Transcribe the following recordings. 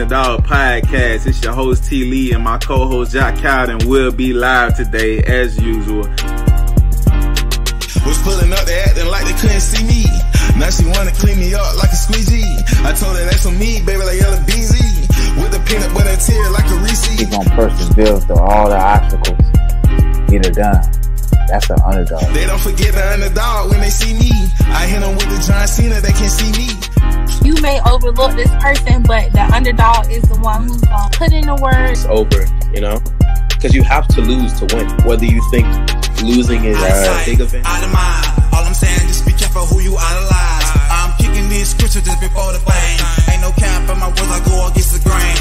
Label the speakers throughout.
Speaker 1: Underdog Podcast. It's your host T. Lee and my co-host Jack Cowden will be live today as usual.
Speaker 2: Was pulling up, they acting like they couldn't see me. Now she wanna clean me up like a squeegee. I told her that's on me, baby, like yellow BZ. With the peanut butter tear like a Reese.
Speaker 3: He's gonna persevere through all the obstacles. Get it done. That's an underdog.
Speaker 2: They don't forget the underdog when they see me. I hit them with the John Cena, they can't see me.
Speaker 4: You may overlook this person, but the underdog is the one who's gonna put in the work.
Speaker 5: It's over, you know? Because you have to lose to win. Whether you think losing is a big event.
Speaker 2: Out of mind. All I'm saying, just be careful who you idolize. I'm kicking these scriptures just before the fame. Ain't no cap in my words, I go against the grain.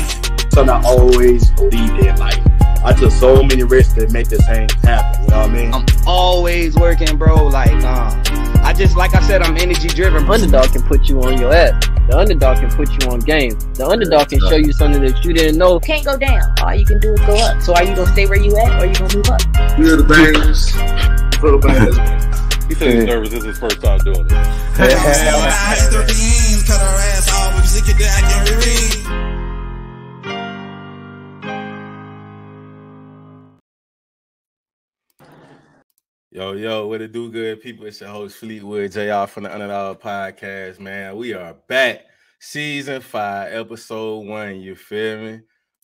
Speaker 6: So I always believed in life. I took so many risks to make this thing happen. You know what I mean?
Speaker 7: I'm always working, bro. Like I said, I'm energy driven.
Speaker 8: Underdog can put you on your ass. The underdog can put you on game. The underdog can show you something that you didn't know.
Speaker 4: Can't go down. All you can do is go up. So are you gonna stay where you at, or are you gonna move up?
Speaker 6: Feel the things. Feel the things.
Speaker 9: He said he's nervous. This is his first time doing it.
Speaker 2: Cut her ass off, but you get that, I can reread.
Speaker 1: Yo, what it do, good people? It's your host Fleetwood JR from the Underdog Podcast, man. We are back. Season 5, episode 1, you feel me?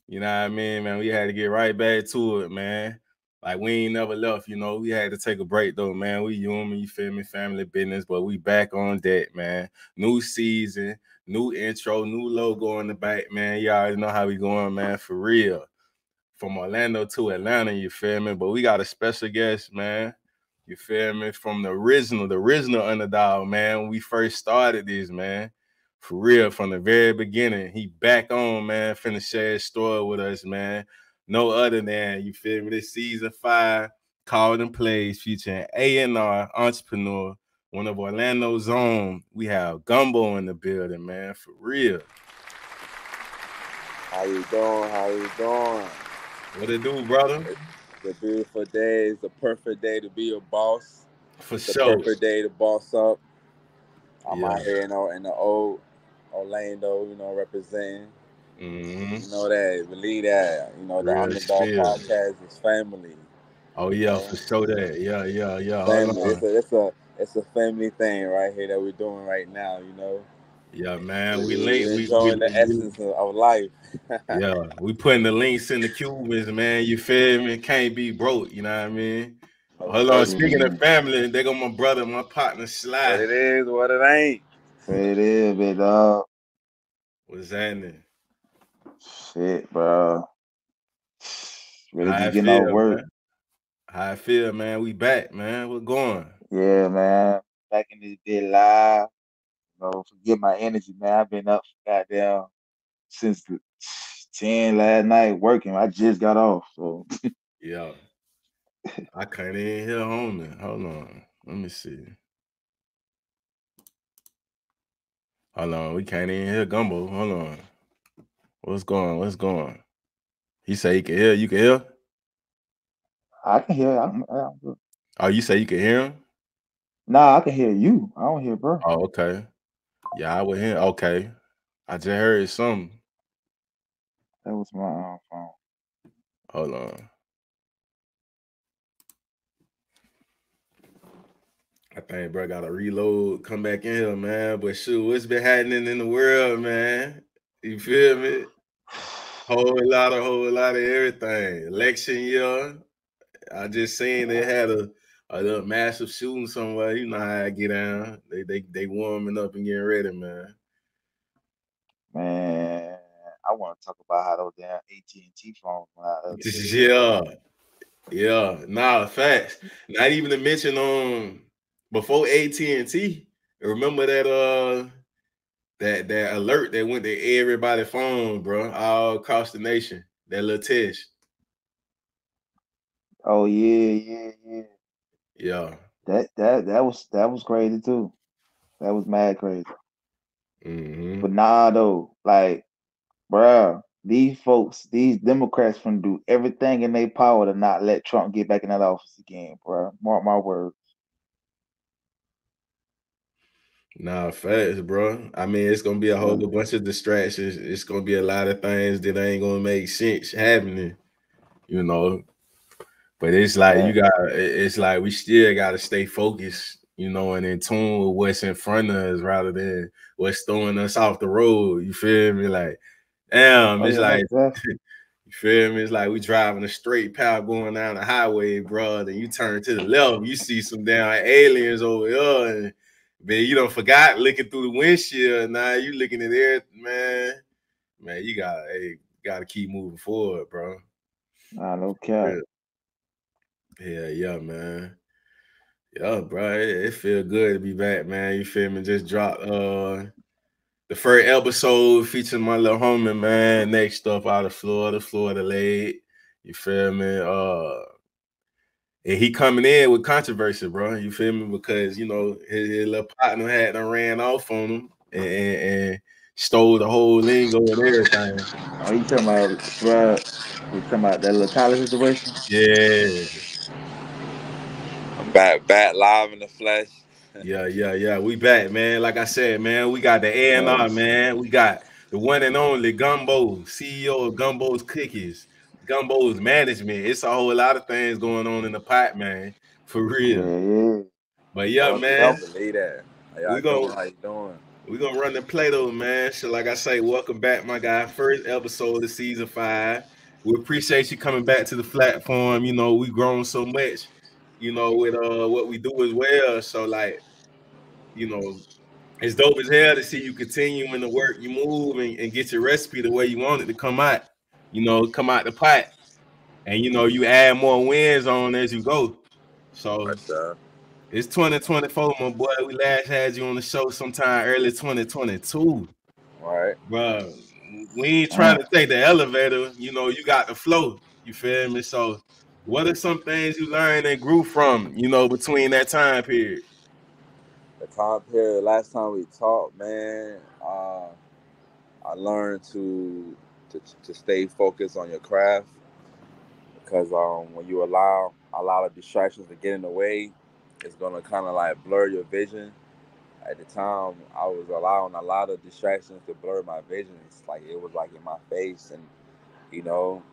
Speaker 1: You know what I mean, man? We had to get right back to it, man. Like, we ain't never left, you know? We had to take a break, though, man. We human, you feel me? Family business, but we back on deck, man. New season, new intro, new logo on the back, man. You already know how we going, man, for real. From Orlando to Atlanta, you feel me? But we got a special guest, man. You feel me? From the original underdog, man. When we first started this, man. For real, from the very beginning. He back on, man. Finna share his story with us, man. No other than, you feel me? This season 5, Called and Plays, featuring A&R Entrepreneur, one of Orlando's own. We have Gombo in the building, man. For real.
Speaker 3: How you doing? How you doing?
Speaker 1: What it do, brother?
Speaker 3: The beautiful day is the perfect day to be a boss.
Speaker 1: For
Speaker 3: the
Speaker 1: sure.
Speaker 3: Perfect day to boss up. I'm
Speaker 1: Yeah.
Speaker 3: out here, in the old Orlando, representing.
Speaker 1: Mm-hmm.
Speaker 3: You know that, believe that. The
Speaker 1: Real
Speaker 3: Underdog
Speaker 1: spirit.
Speaker 3: Podcast is family.
Speaker 1: Oh, yeah, for sure that. Yeah.
Speaker 3: Family. It's a family thing right here that we're doing right now,
Speaker 1: Yeah, man, we
Speaker 3: We're
Speaker 1: link.
Speaker 3: enjoying the essence of life.
Speaker 1: Yeah, we putting the links in the Cubans, man. You feel me? Can't be broke, you know what I mean? Hold on, speaking of family, they got my brother, my partner, Sly.
Speaker 3: What it is, what it ain't.
Speaker 10: What it is, big dog.
Speaker 1: What's happening?
Speaker 10: Shit, bro. Ready
Speaker 1: How
Speaker 10: to
Speaker 1: I
Speaker 10: get
Speaker 1: feel,
Speaker 10: off work.
Speaker 1: man? How I feel, man? We back, man. We're going.
Speaker 10: Yeah, man. Back in this bit live. Forget my energy, man. I've been up goddamn since 10 last night working. I just got off. So
Speaker 1: Yeah. I can't even hear homie. Hold on. Let me see. Hold on. We can't even hear Gumbo. Hold on. What's going? He say he can hear. You can hear?
Speaker 10: I can hear. I'm good.
Speaker 1: Oh, you say you can hear him?
Speaker 10: Nah, I can hear you. I don't hear bro.
Speaker 1: Oh, okay. Yeah, I would hear. Okay. I just heard something.
Speaker 10: That was my phone.
Speaker 1: Hold on. I think bro gotta reload, come back in here, man. But shoot, what's been happening in the world, man? You feel me? Whole lot of everything. Election year. I just seen they had a little massive shooting somewhere. You know how I get down. They warming up and getting ready, man.
Speaker 10: Man, I want to talk about how those damn AT&T phones went out.
Speaker 1: Yeah. Nah, facts. Not even to mention before AT&T. Remember that that alert that went to everybody's phone, bro, all across the nation. That little test.
Speaker 10: Oh yeah.
Speaker 1: Yeah.
Speaker 10: That was crazy too. That was mad crazy.
Speaker 1: Mm-hmm.
Speaker 10: But nah, though, like, bruh, these Democrats finna do everything in their power to not let Trump get back in that office again, bruh. Mark my words.
Speaker 1: Nah, facts, bro. I mean, it's gonna be a whole
Speaker 10: Yeah.
Speaker 1: bunch of distractions. It's gonna be a lot of things that ain't gonna make sense happening, you know. But it's like you
Speaker 10: Fact.
Speaker 1: got. It's like we still gotta stay focused, you know, and in tune with what's in front of us rather than what's throwing us off the road. You feel me? Like, damn,
Speaker 10: Oh
Speaker 1: it's
Speaker 10: yeah,
Speaker 1: like
Speaker 10: most definitely.
Speaker 1: you feel me? It's like we driving a straight path going down the highway, bro. Then you turn to the left, you see some damn aliens over here, and man, you don't forgot looking through the windshield. Now you looking at there, man. Man, gotta keep moving forward, bro.
Speaker 10: Nah, no cap.
Speaker 1: Real. Yeah, man. Yeah, bro. It feel good to be back, man. You feel me? Just dropped the first episode featuring my little homie, man. Next up out of Florida laid. You feel me? And he coming in with controversy, bro. You feel me? Because you know his little partner had done ran off on him and stole the whole lingo and everything.
Speaker 10: Oh, you talking about, bro? We talking about that little Tyler situation?
Speaker 1: Yeah,
Speaker 11: I'm back live in the flesh.
Speaker 1: yeah. We back, man. Like I said, man, we got the A&R,
Speaker 10: Facts.
Speaker 1: man. We got the one and only Gombo, CEO of Gombo's Cookies, Gombo's management. It's a whole lot of things going on in the pot, man. For real.
Speaker 10: Yeah, yeah.
Speaker 1: But yeah,
Speaker 11: Don't
Speaker 1: man,
Speaker 11: believe that. How y'all
Speaker 1: we gonna
Speaker 11: doing? How you doing?
Speaker 1: We're gonna run the play though, man. So, like I say, welcome back, my guy. First episode of season 5. We appreciate you coming back to the platform. You know, we grown so much, you know, with what we do as well. So, like, you know, it's dope as hell to see you continuing to work, you move and get your recipe the way you want it to come out, you know, come out the pot. And you know, you add more wins on as you go. So
Speaker 11: What's up?
Speaker 1: it's 2024, my boy. We last had you on the show sometime early 2022.
Speaker 11: All right.
Speaker 1: Bro, we ain't trying
Speaker 10: Damn.
Speaker 1: to take the elevator. You know, you got the flow. You feel me? So, what are some things you learned and grew from, you know, between that time period?
Speaker 11: The time period, last time we talked, man, I learned to stay focused on your craft because when you allow a lot of distractions to get in the way, it's gonna kind of like blur your vision. At the time, I was allowing a lot of distractions to blur my vision. It's like it was like in my face, and you know,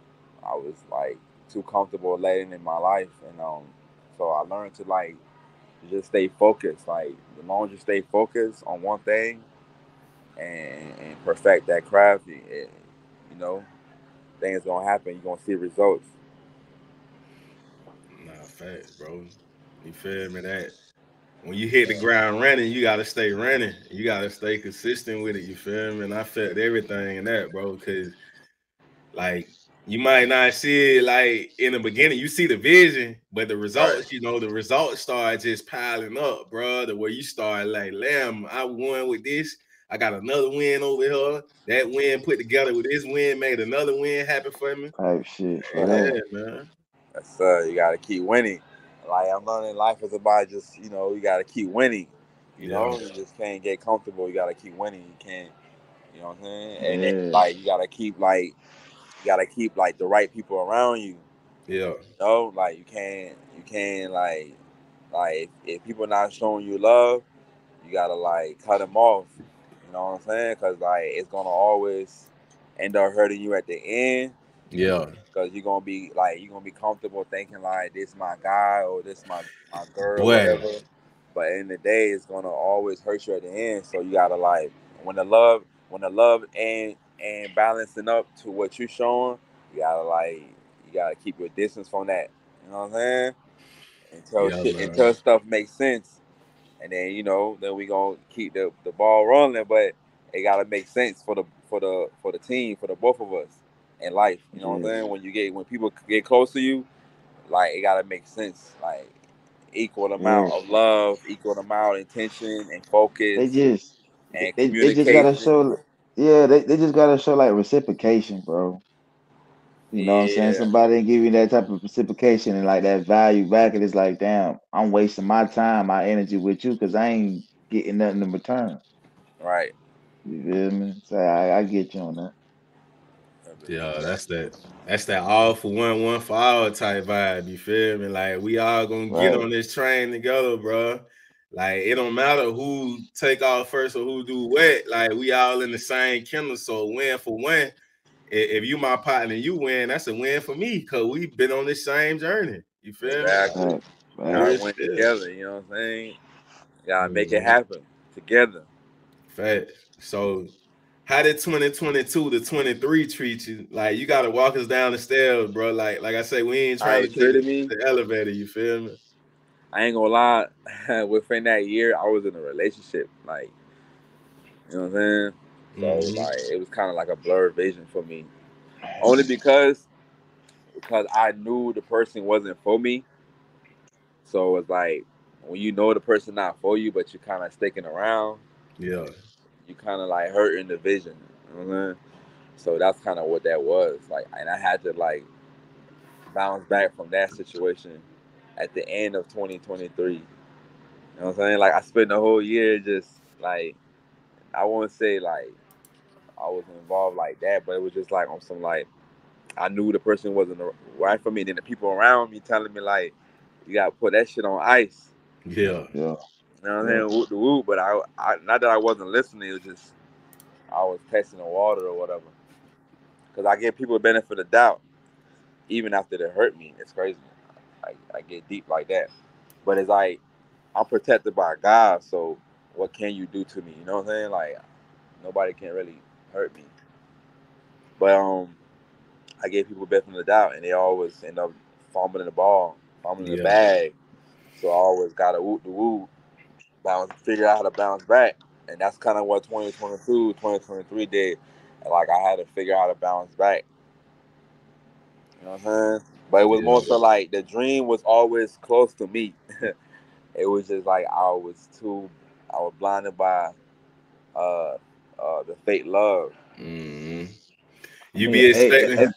Speaker 11: I was like too comfortable letting in my life, and so I learned to like just stay focused. Like the longer you stay focused on one thing and perfect that craft, you know, things gonna happen. You're gonna see results.
Speaker 1: Nah, facts, bro. You feel me? That when you hit the ground running, you gotta stay running. You gotta stay consistent with it. You feel me? And I felt everything in that, bro. Because like you might not see it like in the beginning. You see the vision, but the
Speaker 11: Right.
Speaker 1: results, you know, the results start just piling up, bro. The way you start like, lamb, I won with this. I got another win over here. That win put together with this win made another win happen for me.
Speaker 10: Type shit.
Speaker 1: Yeah,
Speaker 10: Fact.
Speaker 1: man.
Speaker 11: That's you gotta keep winning. Like I'm learning, life is about just you gotta keep winning.
Speaker 1: Yeah,
Speaker 11: You just can't get comfortable. You gotta keep winning. You can't. You know what I'm saying? And then
Speaker 10: Yeah.
Speaker 11: like you gotta keep the right people around you.
Speaker 1: yeah,
Speaker 11: Like you can't like if people not showing you love, you gotta like cut them off. You know what I'm saying? Because like it's gonna always end up hurting you at the end.
Speaker 1: yeah.
Speaker 11: Because you're gonna be comfortable thinking like this my guy or this my girl,
Speaker 1: Boy,
Speaker 11: whatever. But in the day, it's gonna always hurt you at the end. So you gotta like when the love and balancing up to what you're showing, you gotta keep your distance from that. You know what I'm saying?
Speaker 1: yeah,
Speaker 11: Until
Speaker 1: man.
Speaker 11: stuff makes sense, and then then we gonna keep the ball rolling. But it gotta make sense for the team, for the both of us in life. You know what I'm
Speaker 10: Yeah.
Speaker 11: saying? When people get close to you, like it gotta make sense. Like equal
Speaker 10: Yeah.
Speaker 11: amount of love, equal amount of intention and
Speaker 10: They
Speaker 11: focus
Speaker 10: just
Speaker 11: and
Speaker 10: they just gotta
Speaker 11: communication.
Speaker 10: show. Yeah, they just gotta show like reciprocation, bro. You know what I'm saying?
Speaker 11: Yeah,
Speaker 10: Somebody give you that type of reciprocation and like that value back, and it's like, damn, I'm wasting my time, my energy with you because I ain't getting nothing in return.
Speaker 11: right.
Speaker 10: You feel me? So I get you on that.
Speaker 1: Yeah, that's that all for one for all type vibe. You feel me? Like we all gonna get
Speaker 10: Right.
Speaker 1: on this train together, bro. Like it don't matter who take off first or who do what. Like we all in the same kennel. So win for one. If you my partner and you win, that's a win for me because we've been on the same journey. You feel me?
Speaker 11: Exactly.
Speaker 1: Like,
Speaker 11: You gotta win together. You know what I'm saying? You gotta make it happen together.
Speaker 1: Fact. So, how did 2022 to 23 treat you? Like, you gotta walk us down the stairs, bro. Like I say, we ain't trying to take
Speaker 11: treated me.
Speaker 1: the elevator. You feel me?
Speaker 11: I ain't gonna lie. Within that year, I was in a relationship. Like, you know what I'm saying? So like, it was kind of like a blurred vision for me. Only because I knew the person wasn't for me. So it's like when you know the person not for you, but you kind of sticking around.
Speaker 1: Yeah.
Speaker 11: You kind of like hurting the vision. You know what I'm saying? So that's kind of what that was like, and I had to like bounce back from that situation at the end of 2023. You know what I'm saying? Like I spent the whole year just like, I won't say like I was involved like that, but it was just like on some like, I knew the person wasn't right for me. And then the people around me telling me like, you gotta put that shit on ice.
Speaker 1: Yeah.
Speaker 10: Yeah.
Speaker 11: You know what I'm saying? Whoop the whoop. But I not that I wasn't listening. It was just I was testing the water or whatever. Because I give people the benefit of doubt, even after they hurt me. It's crazy. I get deep like that. But it's like I'm protected by God. So what can you do to me? You know what I'm saying? Like nobody can really hurt me. But I gave people benefit of the doubt, and they always end up fumbling the ball, fumbling the bag. So I always gotta whoop the whoop, figure out how to bounce back, and that's kind of what 2022, 2023 did. And like I had to figure out how to bounce back. You know what I'm saying? But it was more so like the dream was always close to me. It was just like I was blinded by the fake love.
Speaker 1: You
Speaker 10: mean,
Speaker 1: be expecting.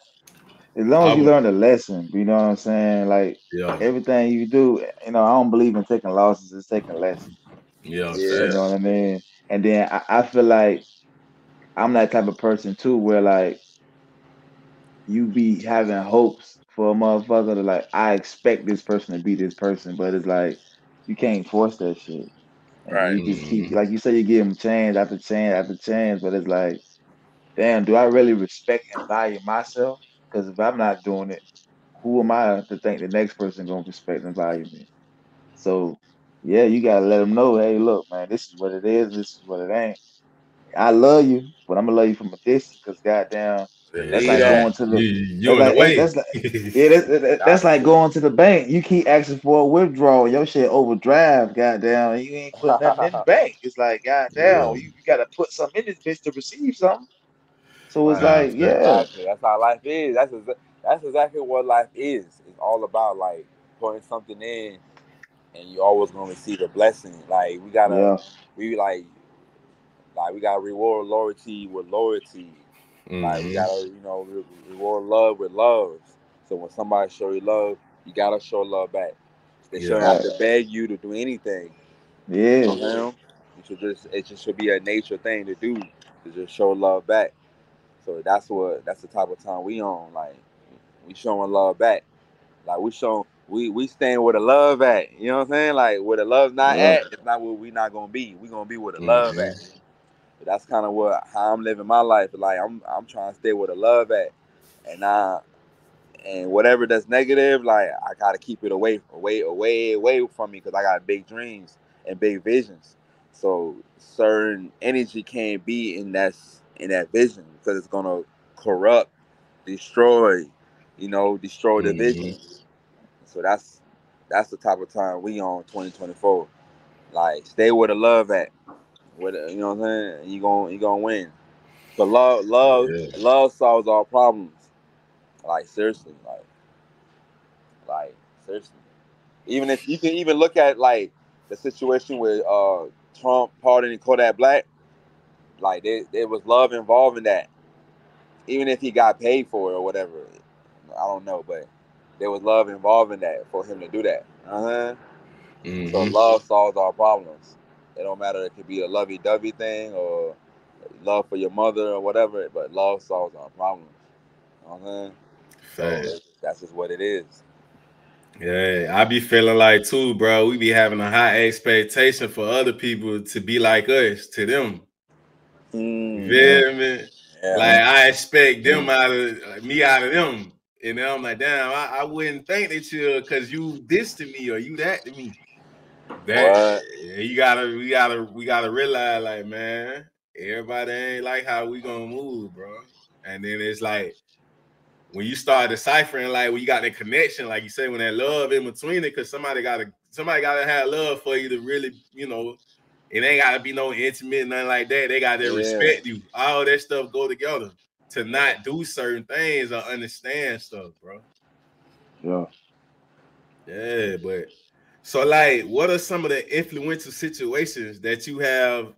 Speaker 10: as long as you learn the lesson, you know what I'm saying? Like everything you do, I don't believe in taking losses, it's taking lessons.
Speaker 1: Yeah.
Speaker 10: You know what I mean? And then I feel like I'm that type of person too, where like you be having hopes for a motherfucker to like, I expect this person to be this person, but it's like you can't force that shit. And
Speaker 11: Right.
Speaker 10: you just keep, like you say, you give them chance after chance after chance, but it's like, damn, do I really respect and value myself? Because if I'm not doing it, who am I to think the next person gonna respect and value me? So yeah, you gotta let them know, hey, look, man, this is what it is, this is what it ain't. I love you, but I'm gonna love you from a distance because goddamn, that's
Speaker 11: Believe
Speaker 10: like
Speaker 11: that.
Speaker 10: going to the
Speaker 1: You in the way.
Speaker 10: that's like yeah, that's like going to the bank. You keep asking for a withdrawal, your shit overdrive, goddamn, and you ain't put nothing in the bank. It's like goddamn, you gotta put something in this bitch to receive something. So it's
Speaker 11: Right.
Speaker 10: like, yeah,
Speaker 11: Exactly. That's how life is. That's exactly what life is. It's all about like putting something in, and you always gonna receive a blessing. Like
Speaker 10: yeah,
Speaker 11: we gotta reward loyalty with loyalty. Like we gotta reward love with love. So when somebody show you love, you gotta show love back. They shouldn't have
Speaker 10: right,
Speaker 11: to beg you to do anything. You
Speaker 10: yeah,
Speaker 11: know what I'm saying? It just should be a nature thing to do, to just show love back. So that's the type of time we on. Like we showing love back. Like we staying where the love at. You know what I'm saying? Like where the love's not
Speaker 10: yeah,
Speaker 11: at, it's not where we not gonna be. We gonna be where the love at. But that's kind of how I'm living my life. Like I'm trying to stay where the love at, and whatever that's negative, like I gotta keep it away from me because I got big dreams and big visions. So certain energy can't be in that vision because it's gonna corrupt, destroy, destroy the vision. So that's the type of time we on 2024. Like stay where the love at. You know what I'm saying? You gonna win. But love solves all problems. Like seriously, like seriously. Even if you can even look at like the situation with Trump pardoning Kodak Black, like there was love involved in that. Even if he got paid for it or whatever, I don't know, but there was love involved in that for him to do that. So love solves all problems. It don't matter. It could be a lovey-dovey thing or love for your mother or whatever, but love solves our problems. You know what I'm saying? So that's just what it is.
Speaker 1: Yeah, I be feeling like too, bro. We be having a high expectation for other people to be like us to them. You
Speaker 11: Yeah.
Speaker 1: feel me?
Speaker 11: Yeah.
Speaker 1: Like I expect them out of me out of them. And then I'm like, damn, I wouldn't think that you because you this to me or you that to me. That
Speaker 11: What?
Speaker 1: we gotta realize, like, man, everybody ain't like how we gonna move, bro. And then it's like when you start deciphering, like when you got that connection, like you say, when that love in between it, because somebody gotta have love for you to really, it ain't gotta be no intimate, nothing like that. They gotta
Speaker 11: Yeah.
Speaker 1: respect you. All that stuff go together to not do certain things or understand stuff, bro.
Speaker 10: Yeah.
Speaker 1: Yeah, but so like, what are some of the influential situations that you have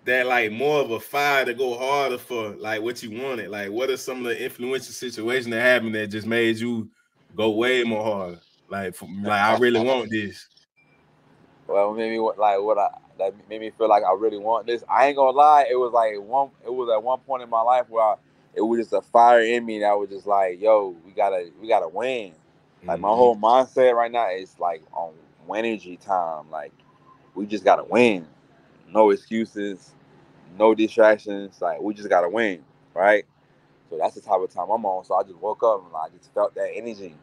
Speaker 1: that like more of a fire to go harder for like what you wanted? Like, what are some of the influential situations that happened that just made you go way more harder? Like I really want this.
Speaker 11: Well, made me that made me feel like I really want this. I ain't gonna lie, it was at one point in my life where it was just a fire in me that was just like, yo, we gotta win. Like my
Speaker 1: Mm-hmm.
Speaker 11: whole mindset right now is like on energy time. Like we just gotta win. No excuses, no distractions. Like we just gotta win, right? So that's the type of time I'm on. So I just woke up and I just felt that energy.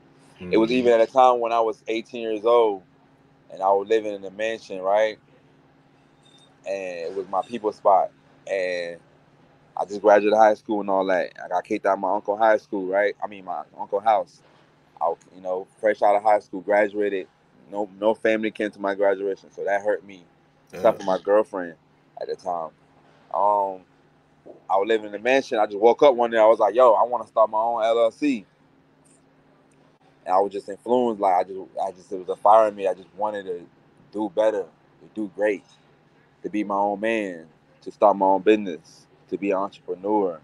Speaker 11: It was
Speaker 1: Mm-hmm.
Speaker 11: even at a time when I was 18 years old and I was living in a mansion, right? And it was my people spot. And I just graduated high school and all that. I got kicked out of my uncle high school, right? I mean my uncle house. Fresh out of high school, graduated. No family came to my graduation, so that hurt me. Except for my girlfriend at the time. Um, I was living in the mansion. I just woke up one day. I was like, "Yo, I want to start my own LLC." And I was just influenced. Like it was a fire in me. I just wanted to do better, to do great, to be my own man, to start my own business, to be an entrepreneur.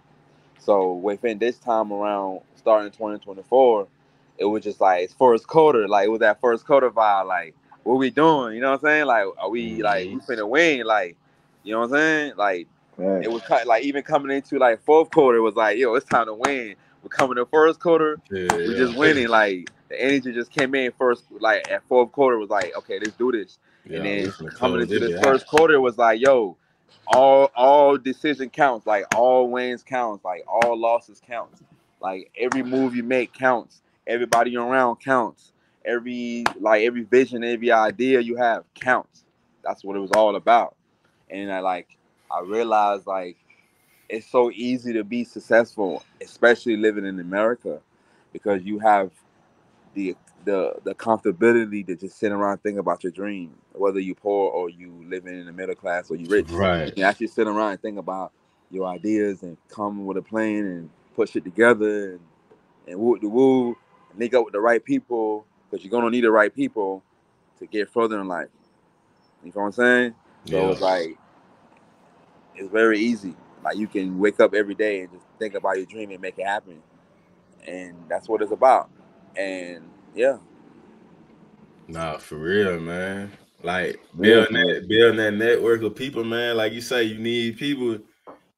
Speaker 11: So within this time around, starting 2024, it was just like it's first quarter. Like it was that first quarter vibe. Like what we doing? You know what I'm saying? Like are we we finna win? Like you know what I'm saying? Like
Speaker 10: Right.
Speaker 11: it was like even coming into like fourth quarter was like yo, it's time to win. We're coming to first quarter, we
Speaker 1: Yeah.
Speaker 11: just winning. Like the energy just came in first. Like at fourth quarter was like okay, let's do this. And
Speaker 1: Yeah, we
Speaker 11: then
Speaker 1: finna
Speaker 11: coming
Speaker 1: close
Speaker 11: into
Speaker 1: this
Speaker 11: this
Speaker 1: bit out.
Speaker 11: first quarter was like yo, all decision counts, like all wins counts, like all losses counts, like every move you make counts, everybody around counts, every vision, every idea you have counts. That's what it was all about. And I realized like it's so easy to be successful, especially living in America, because you have the the comfortability to just sit around and think about your dream, whether you poor or you living in the middle class or you rich. You
Speaker 1: Right.
Speaker 11: can actually sit around and think about your ideas and come with a plan and put shit together and woo the woo, and link up with the right people because you're gonna need the right people to get further in life. You know what I'm saying? So
Speaker 1: Yeah.
Speaker 11: it's very easy. Like you can wake up every day and just think about your dream and make it happen, and that's what it's about. And yeah.
Speaker 1: Nah, for real, man. Like
Speaker 10: Yeah, for real.
Speaker 1: building that network of people, man. Like you say, you need people,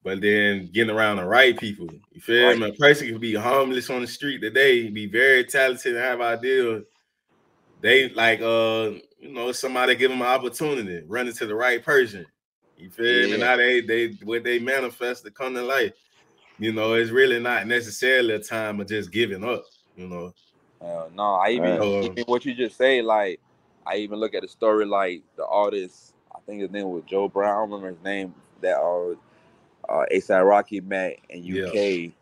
Speaker 1: but then getting around the right people. You feel
Speaker 11: Right.
Speaker 1: me? A person can be homeless on the street today, be very talented and have ideas. They like somebody give them an opportunity, run into the right person. You feel me?
Speaker 11: Yeah.
Speaker 1: Now they what they manifest to come to life. It's really not necessarily a time of just giving up,
Speaker 11: No, I even
Speaker 10: Right.
Speaker 1: So
Speaker 11: even what you just say, like I even look at the story like the artist. I think his name was Joe Brown. I don't remember his name. That ASAP Rocky met in
Speaker 1: yeah.
Speaker 11: UK,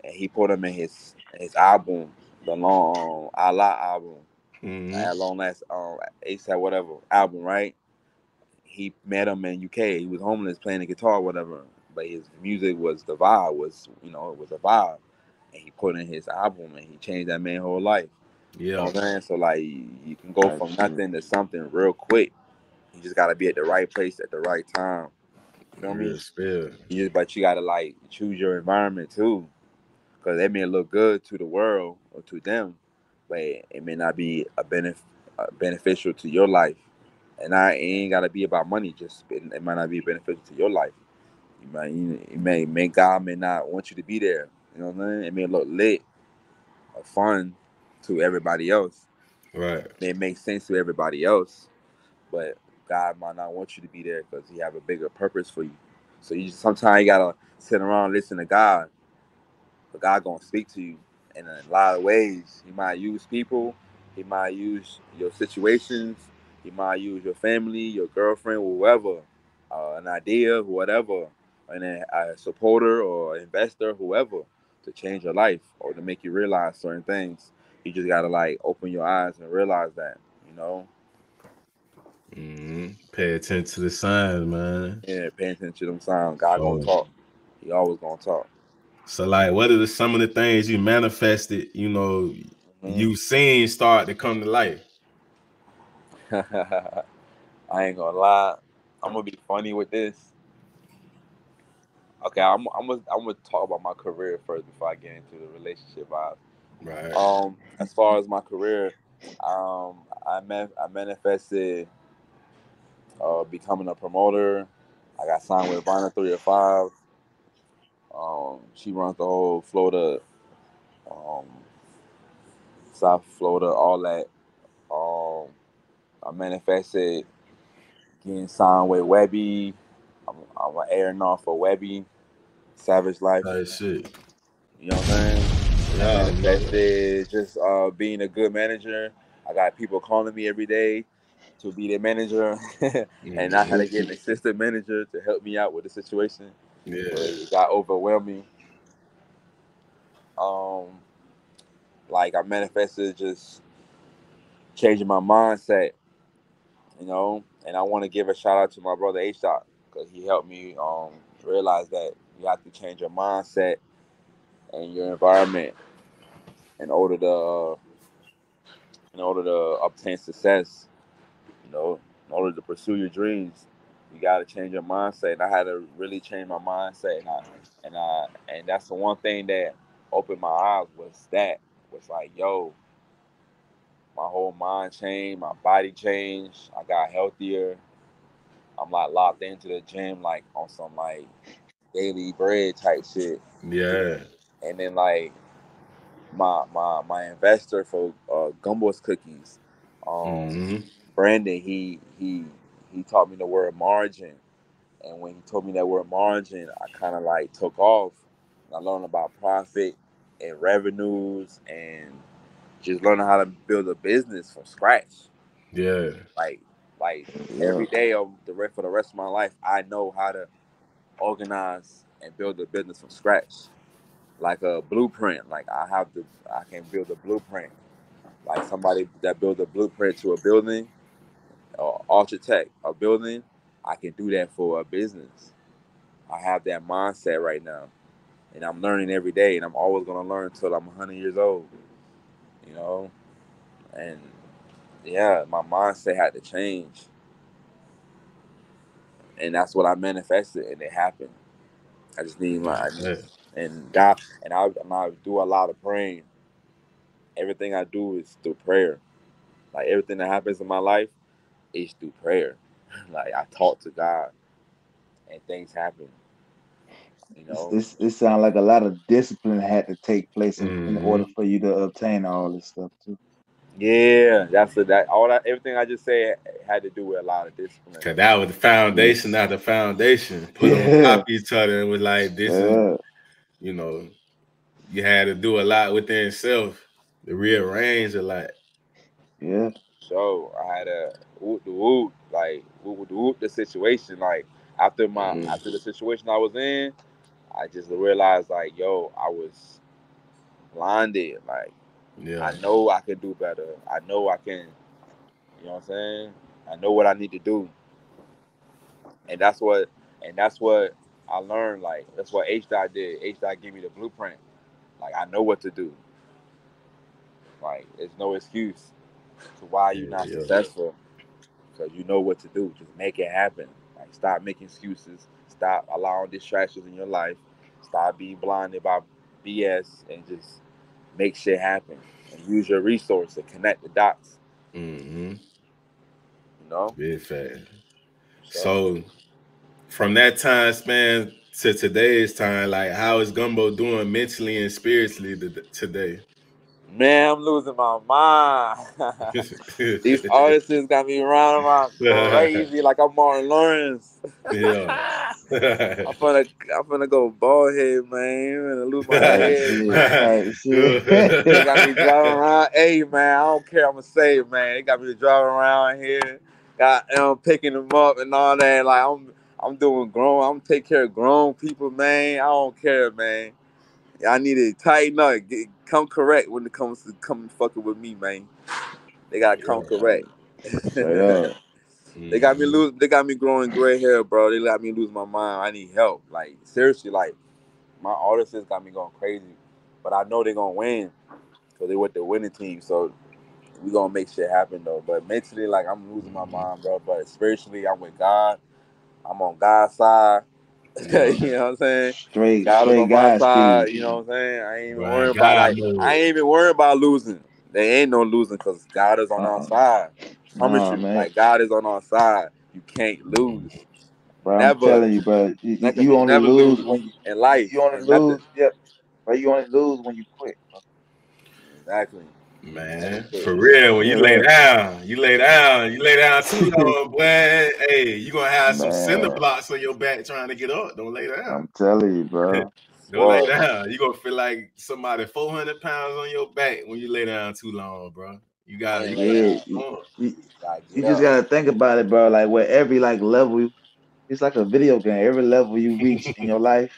Speaker 11: and he put him in his album, the long Allah album,
Speaker 1: Mm-hmm.
Speaker 11: that long last ASAP whatever album, right? He met him in UK. He was homeless playing the guitar, whatever. But his music was the vibe. It was a vibe, and he put in his album, and he changed that man's whole life. You know
Speaker 1: Yeah.
Speaker 11: what I'm saying? So like you can go
Speaker 10: Type
Speaker 11: from
Speaker 10: shit.
Speaker 11: nothing to something real quick. You just gotta be at the right place at the right time. You feel me?
Speaker 1: Real spill.
Speaker 11: But you gotta like choose your environment too, because that may look good to the world or to them, but it may not be beneficial to your life. And it ain't gotta be about money. Just it might not be beneficial to your life. It may God may not want you to be there. You know what I'm saying? It may look lit, fun to everybody else.
Speaker 1: Right.
Speaker 11: It makes sense to everybody else, but God might not want you to be there because He have a bigger purpose for you. So you sometimes you gotta sit around and listen to God, but God gonna speak to you in a lot of ways. He might use people, He might use your situations, He might use your family, your girlfriend, whoever, an idea, whatever, and then a supporter or investor, whoever, to change your life or to make you realize certain things. You just gotta like open your eyes and realize that, you know.
Speaker 1: Pay attention to the signs, man.
Speaker 11: Yeah, paying attention to them signs. God gonna talk. He always gonna talk.
Speaker 1: So, like, what are some of the things you manifested, you seen start to come to life?
Speaker 11: I ain't gonna lie. I'm gonna be funny with this. Okay, I'm gonna talk about my career first before I get into the relationship vibe.
Speaker 1: Right.
Speaker 11: As far as my career, I manifested becoming a promoter. I got signed with Vinyl 305. She runs the whole Florida, um, South Florida, all that. I manifested getting signed with Webby. I'm an A&R for Webby, Savage Life.
Speaker 1: That shit.
Speaker 11: You know what I'm saying? I
Speaker 1: Yeah, I know that.
Speaker 11: manifested just being a good manager. I got people calling me every day to be their manager, and I had to get an assistant manager to help me out with the situation.
Speaker 1: Yeah.
Speaker 11: It got overwhelming. Um, like I manifested just changing my mindset, and I want to give a shout out to my brother A Shot because he helped me realize that you have to change your mindset and your environment in order to obtain success. In order to pursue your dreams, you got to change your mindset. And I had to really change my mindset, and that's the one thing that opened my eyes was like, yo, my whole mind changed, my body changed, I got healthier. I'm like locked into the gym, like on some like daily bread type shit.
Speaker 1: Yeah.
Speaker 11: And then like my investor for Gombos cookies, Brandon, he taught me the word margin. And when he told me that word margin, I kind of like took off. I learned about profit and revenues and just learning how to build a business from scratch.
Speaker 1: Yeah.
Speaker 11: Like every day for the rest of my life, I know how to organize and build a business from scratch. Like a blueprint. Like I can build a blueprint. Like somebody that build a blueprint to a building or architect a building, I can do that for a business. I have that mindset right now, and I'm learning every day, and I'm always gonna learn until I'm 100 years old. You know, and yeah, my mindset had to change, and that's what I manifested, and it happened. I just need and God, and I do a lot of praying. Everything I do is through prayer. Like everything that happens in my life is through prayer. Like I talk to God, and things happen. You know.
Speaker 10: It sounds like a lot of discipline had to take place in order for you to obtain all this stuff too.
Speaker 11: Yeah, everything I just said had to do with a lot of discipline.
Speaker 1: Cause that was the foundation, not the foundation. Put on top of each other and was like, this is, you had to do a lot within self to rearrange a lot.
Speaker 10: Yeah.
Speaker 11: So I had to whoop the situation. Like after the situation I was in, I just realized like, yo, I was blinded. Like I know I can do better. I know I can. You know what I'm saying? I know what I need to do, and that's what I learned. Like that's what H dot did. H dot gave me the blueprint. Like I know what to do. Like there's no excuse to why you're not successful because you know what to do. Just make it happen. Like stop making excuses. Stop allowing distractions in your life. Stop being blinded by BS and just make shit happen and use your resource to connect the dots. You know?
Speaker 1: Big fact. So from that time span to today's time, like how is Gumbo doing mentally and spiritually today?
Speaker 11: Man, I'm losing my mind. These artists got me around crazy like I'm Martin Lawrence.
Speaker 1: Yeah.
Speaker 11: I'm finna go bald head, man. I'm finna lose my
Speaker 10: Type
Speaker 11: head,
Speaker 10: shit.
Speaker 11: man.
Speaker 10: Type
Speaker 11: They got me
Speaker 10: shit.
Speaker 11: driving around. Hey, man, I don't care. I'ma say it, man. They got me driving around here. Got picking them up and all that. Like I'm doing grown. I'm taking care of grown people, man. I don't care, man. I need to tighten up. Come correct when it comes to coming fucking with me, man. They gotta come correct.
Speaker 10: Straight up.
Speaker 11: They got me
Speaker 1: Mhm.
Speaker 11: lose. They got me growing gray hair, bro. They got me lose my mind. I need help. Like seriously, like my artists got me going crazy. But I know they're gonna win because they with the winning team. So we gonna make shit happen though. But mentally, like I'm losing my mind, bro. But spiritually, I'm with God. I'm on God's side.
Speaker 10: Yeah.
Speaker 11: You know what I'm saying? God is
Speaker 10: Straight
Speaker 11: on my
Speaker 10: God
Speaker 11: side.
Speaker 10: speed.
Speaker 11: You know what I'm saying? I ain't even
Speaker 1: Right,
Speaker 11: worrying about
Speaker 1: God
Speaker 11: like I
Speaker 1: mode.
Speaker 11: ain't even worrying about losing. There ain't no losing because God is on our
Speaker 10: Uh-uh.
Speaker 11: side. Promise
Speaker 10: Nah,
Speaker 11: you,
Speaker 10: man.
Speaker 11: like God is on our side. You can't lose.
Speaker 10: Bro, I'm
Speaker 11: Never.
Speaker 10: telling you, bro.
Speaker 11: Like
Speaker 10: You
Speaker 11: you
Speaker 10: only
Speaker 11: never
Speaker 10: lose
Speaker 11: lose
Speaker 10: when
Speaker 11: in life
Speaker 10: you only
Speaker 11: and nothing.
Speaker 10: lose. Yep. But you only lose when you quit. Bro.
Speaker 11: Exactly. Never
Speaker 1: Man,
Speaker 11: quit.
Speaker 1: for real, when
Speaker 10: Straight up,
Speaker 1: you lay down too long, boy. Hey, you gonna have some cinder
Speaker 10: man.
Speaker 1: blocks on your back trying to get up. Don't lay down.
Speaker 10: I'm telling you, bro.
Speaker 1: Don't lay
Speaker 11: What?
Speaker 1: down. You gonna feel like somebody 400 pounds on your back when you lay down too long, bro.
Speaker 11: I
Speaker 1: You
Speaker 11: ain't lay
Speaker 1: gotta
Speaker 10: Yeah,
Speaker 11: down.
Speaker 1: keep going.
Speaker 10: you,
Speaker 11: Gotta
Speaker 10: you
Speaker 11: get
Speaker 10: just
Speaker 11: up.
Speaker 10: gotta think about it, bro. Like where every like level, it's like a video game. Every level you reach in your life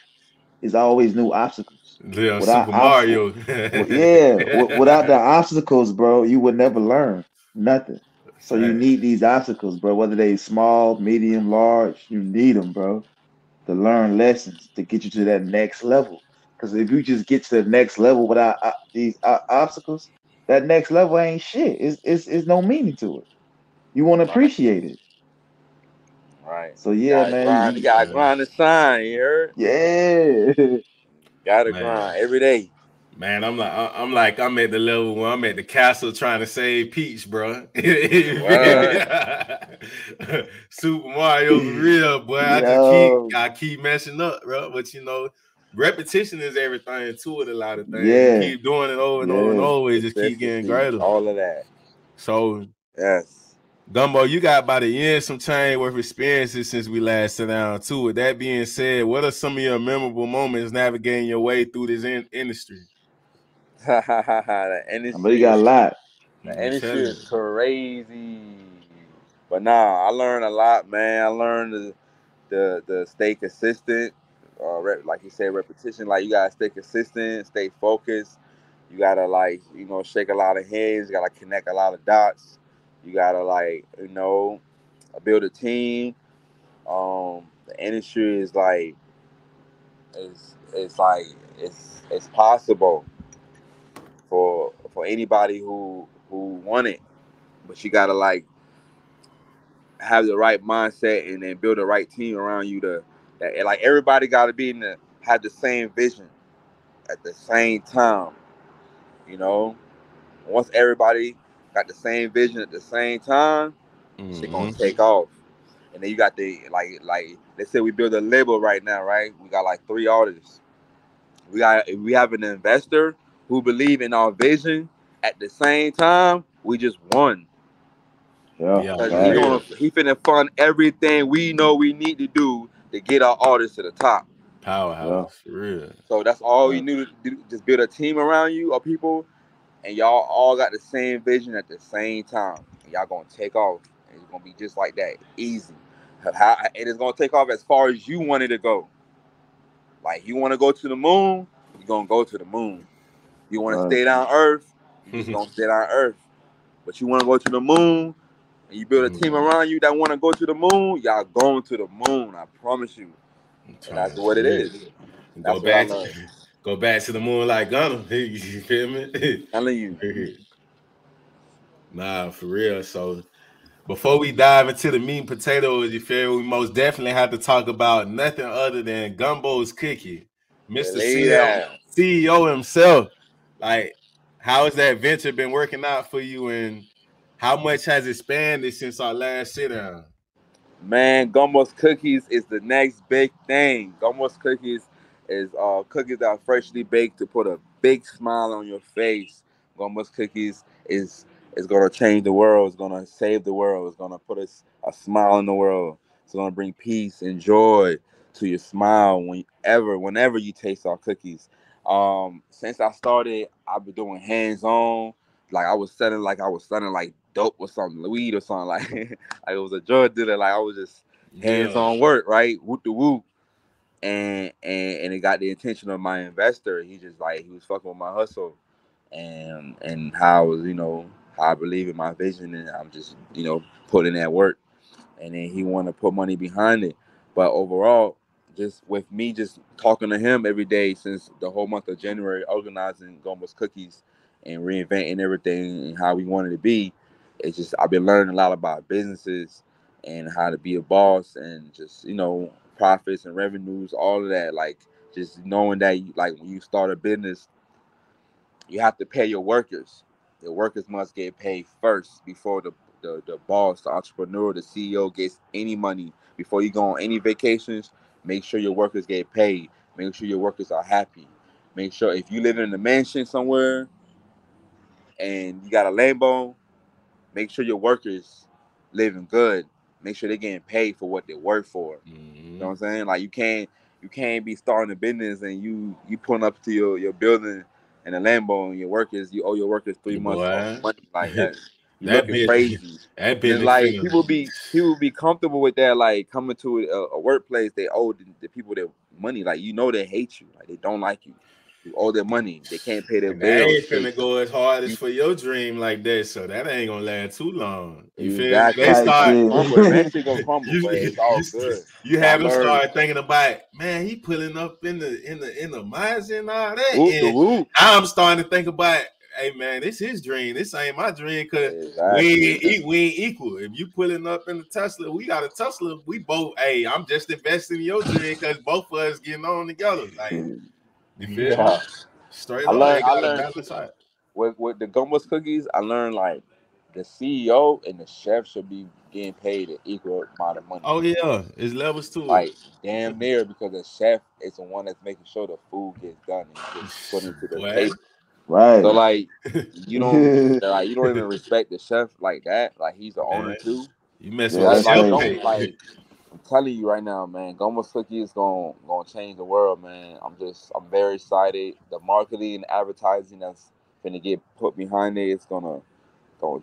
Speaker 10: is always new obstacles.
Speaker 1: Little
Speaker 10: Without
Speaker 1: Super
Speaker 10: obstacle,
Speaker 1: Mario.
Speaker 10: without the obstacles, bro, you would never learn nothing. So you
Speaker 1: Fact.
Speaker 10: need these obstacles, bro. Whether they small, medium, large, you need them, bro, to learn lessons to get you to that next level. Because if you just get to the next level without these obstacles, that next level ain't shit. It's no meaning to it. You won't
Speaker 11: Right.
Speaker 10: appreciate it.
Speaker 11: Right.
Speaker 10: So yeah, man.
Speaker 11: You gotta grind and shine, you heard?
Speaker 10: Yeah.
Speaker 11: Gotta
Speaker 1: Man.
Speaker 11: grind every day.
Speaker 1: Man, I'm at the level where I'm at the castle trying to save Peach, bro. You feel
Speaker 11: What?
Speaker 1: me? Super Mario for real, boy.
Speaker 10: Yo.
Speaker 1: I keep messing up, bro. But you know, repetition is everything to it. A lot of things you
Speaker 10: Yeah.
Speaker 1: keep doing it over and over and
Speaker 10: Yeah.
Speaker 1: over, it just keep getting
Speaker 11: Consistency.
Speaker 1: greater.
Speaker 11: All of that.
Speaker 1: So,
Speaker 11: Yes.
Speaker 1: Gumbo, you got about a year and some change worth of experiences since we last sat down too. With that being said, what are some of your memorable moments navigating your way through this industry?
Speaker 11: The
Speaker 10: But he got
Speaker 11: industry.
Speaker 10: a lot.
Speaker 11: The
Speaker 1: I'm
Speaker 11: industry
Speaker 1: telling
Speaker 11: is crazy. But nah, I learned a lot, man. I learned the stay consistent. Like you said, repetition. Like you gotta stay consistent, stay focused. You gotta like shake a lot of heads. You gotta connect a lot of dots. You gotta like build a team. The industry is like it's like it's possible for anybody who want it, but you gotta like have the right mindset and then build the right team around you to that and, like everybody gotta be in the have the same vision at the same time. You know, once everybody got the same vision at the same time, shit gonna
Speaker 1: you.
Speaker 11: take off. And then you got the like let's say we build a label right now, right? We got like 3 artists. We have an investor who believe in our vision at the same time. We just won.
Speaker 10: Yeah.
Speaker 1: Yeah,
Speaker 11: Cause
Speaker 1: for
Speaker 10: Facts.
Speaker 1: real.
Speaker 11: he finna fund everything we know we need to do to get our artists to the top.
Speaker 10: Yeah.
Speaker 1: Powerhouse, for real.
Speaker 11: So that's all you
Speaker 10: Facts.
Speaker 11: need to do. Just build a team around you of people, and y'all all got the same vision at the same time. And y'all gonna take off. And it's gonna be just like that, easy. It is gonna take off as far as you want it to go. Like you want to go to the moon, you're gonna go to the moon. You want to
Speaker 10: Right.
Speaker 11: stay down Earth, you just gonna stay down Earth. But you want to go to the moon, and you build a team
Speaker 1: Mhm.
Speaker 11: around you that want to go to the moon, y'all going to the moon. I promise you.
Speaker 1: I'm
Speaker 11: And that's
Speaker 1: trying
Speaker 11: what
Speaker 1: for
Speaker 11: it
Speaker 1: real.
Speaker 11: is.
Speaker 1: Go
Speaker 11: That's what I
Speaker 1: back,
Speaker 11: learned.
Speaker 1: go back to the moonlight gunner. You feel me?
Speaker 11: Telling you.
Speaker 1: Nah, for real. So before we dive into the meat and potatoes, you feel me, we most definitely have to talk about nothing other than Gombo's cookie, Mr.
Speaker 11: Believe
Speaker 1: CEO,
Speaker 11: that.
Speaker 1: CEO himself. Like, how has that venture been working out for you, and how much has it expanded since our last sit down?
Speaker 11: Man, Gombos cookies is the next big thing. Gombos cookies is cookies that are freshly baked to put a big smile on your face Gombos cookies is gonna change the world. It's gonna save the world. It's gonna put us a smile in the world. It's gonna bring peace and joy to your smile whenever you taste our cookies. Since I started, I've been doing hands on. Like I was selling like dope or something, weed or something. Like like it was a drug dealer. Like I was just hands
Speaker 1: Yeah.
Speaker 11: on work, right? Whoop the whoop. And it got the attention of my investor. He just like he was fucking with my hustle and how I was, how I believe in my vision and I'm just, putting that work. And then he wanted to put money behind it. But overall, just with me just talking to him every day since the whole month of January, organizing Gombo's cookies and reinventing everything and how we wanted to be, it's just I've been learning a lot about businesses and how to be a boss and just, profits and revenues, all of that. Like just knowing that like when you start a business, you have to pay your workers. The workers must get paid first before the boss, the entrepreneur, the CEO gets any money. Before you go on any vacations, make sure your workers get paid. Make sure your workers are happy. Make sure if you live in a mansion somewhere and you got a Lambo, make sure your workers living good. Make sure they're getting paid for what they work for. You know what I'm saying? Like you can't be starting a business and you pulling up to your building in a Lambo and you owe your workers 3 months of
Speaker 1: Boy,
Speaker 11: money like that. You
Speaker 1: that
Speaker 11: looking
Speaker 1: business,
Speaker 11: crazy.
Speaker 1: that
Speaker 11: And it's
Speaker 1: business
Speaker 11: like
Speaker 1: finna.
Speaker 11: people be comfortable with that, like coming to a workplace, they owe the people their money. Like they hate you. Like they don't like you. You owe their money. They can't pay their
Speaker 1: And they
Speaker 11: bills.
Speaker 1: ain't finna go as hard as
Speaker 11: You
Speaker 1: for your dream like that, so that ain't gonna last too long. You feel me? They
Speaker 11: exactly. It's
Speaker 10: Type
Speaker 11: gonna
Speaker 1: start
Speaker 10: shit.
Speaker 11: crumble. Eventually gonna crumble,
Speaker 1: you
Speaker 11: but
Speaker 1: you
Speaker 11: it's all good.
Speaker 1: you
Speaker 11: So I
Speaker 1: have them
Speaker 11: learned
Speaker 1: start thinking about, man, he pulling up in the mines and all that,
Speaker 11: whoop the
Speaker 1: and
Speaker 11: whoop.
Speaker 1: now I'm starting to think about, hey man, this his dream. This ain't my dream because
Speaker 11: Exactly.
Speaker 1: we ain't equal. If you pulling up in the Tesla, we got a Tesla. We both, hey, I'm just investing in your dream because both of us getting on together. Like you feel me?
Speaker 11: Yeah.
Speaker 1: Straight
Speaker 11: I
Speaker 1: up,
Speaker 11: learned
Speaker 1: they
Speaker 11: I
Speaker 1: got to
Speaker 11: learned
Speaker 1: balance out.
Speaker 11: with the Gombos cookies, I learned like the CEO and the chef should be getting paid an equal amount of money.
Speaker 1: Oh yeah, it's levels to it.
Speaker 11: Like damn near because the chef is the one that's making sure the food gets done and gets put into the
Speaker 1: Boy.
Speaker 11: table. So
Speaker 10: Right.
Speaker 11: like you don't even respect the chef like that. Like he's the owner
Speaker 1: Man,
Speaker 11: too.
Speaker 1: you mess
Speaker 10: Yeah,
Speaker 1: with
Speaker 11: So
Speaker 1: a
Speaker 11: it's
Speaker 10: that's
Speaker 11: like
Speaker 1: chef
Speaker 10: crazy.
Speaker 11: don't
Speaker 1: pay.
Speaker 11: like I'm telling you right now, man, Gombos Cookie is gonna change the world, man. I'm very excited. The marketing and advertising that's gonna get put behind it, it's gonna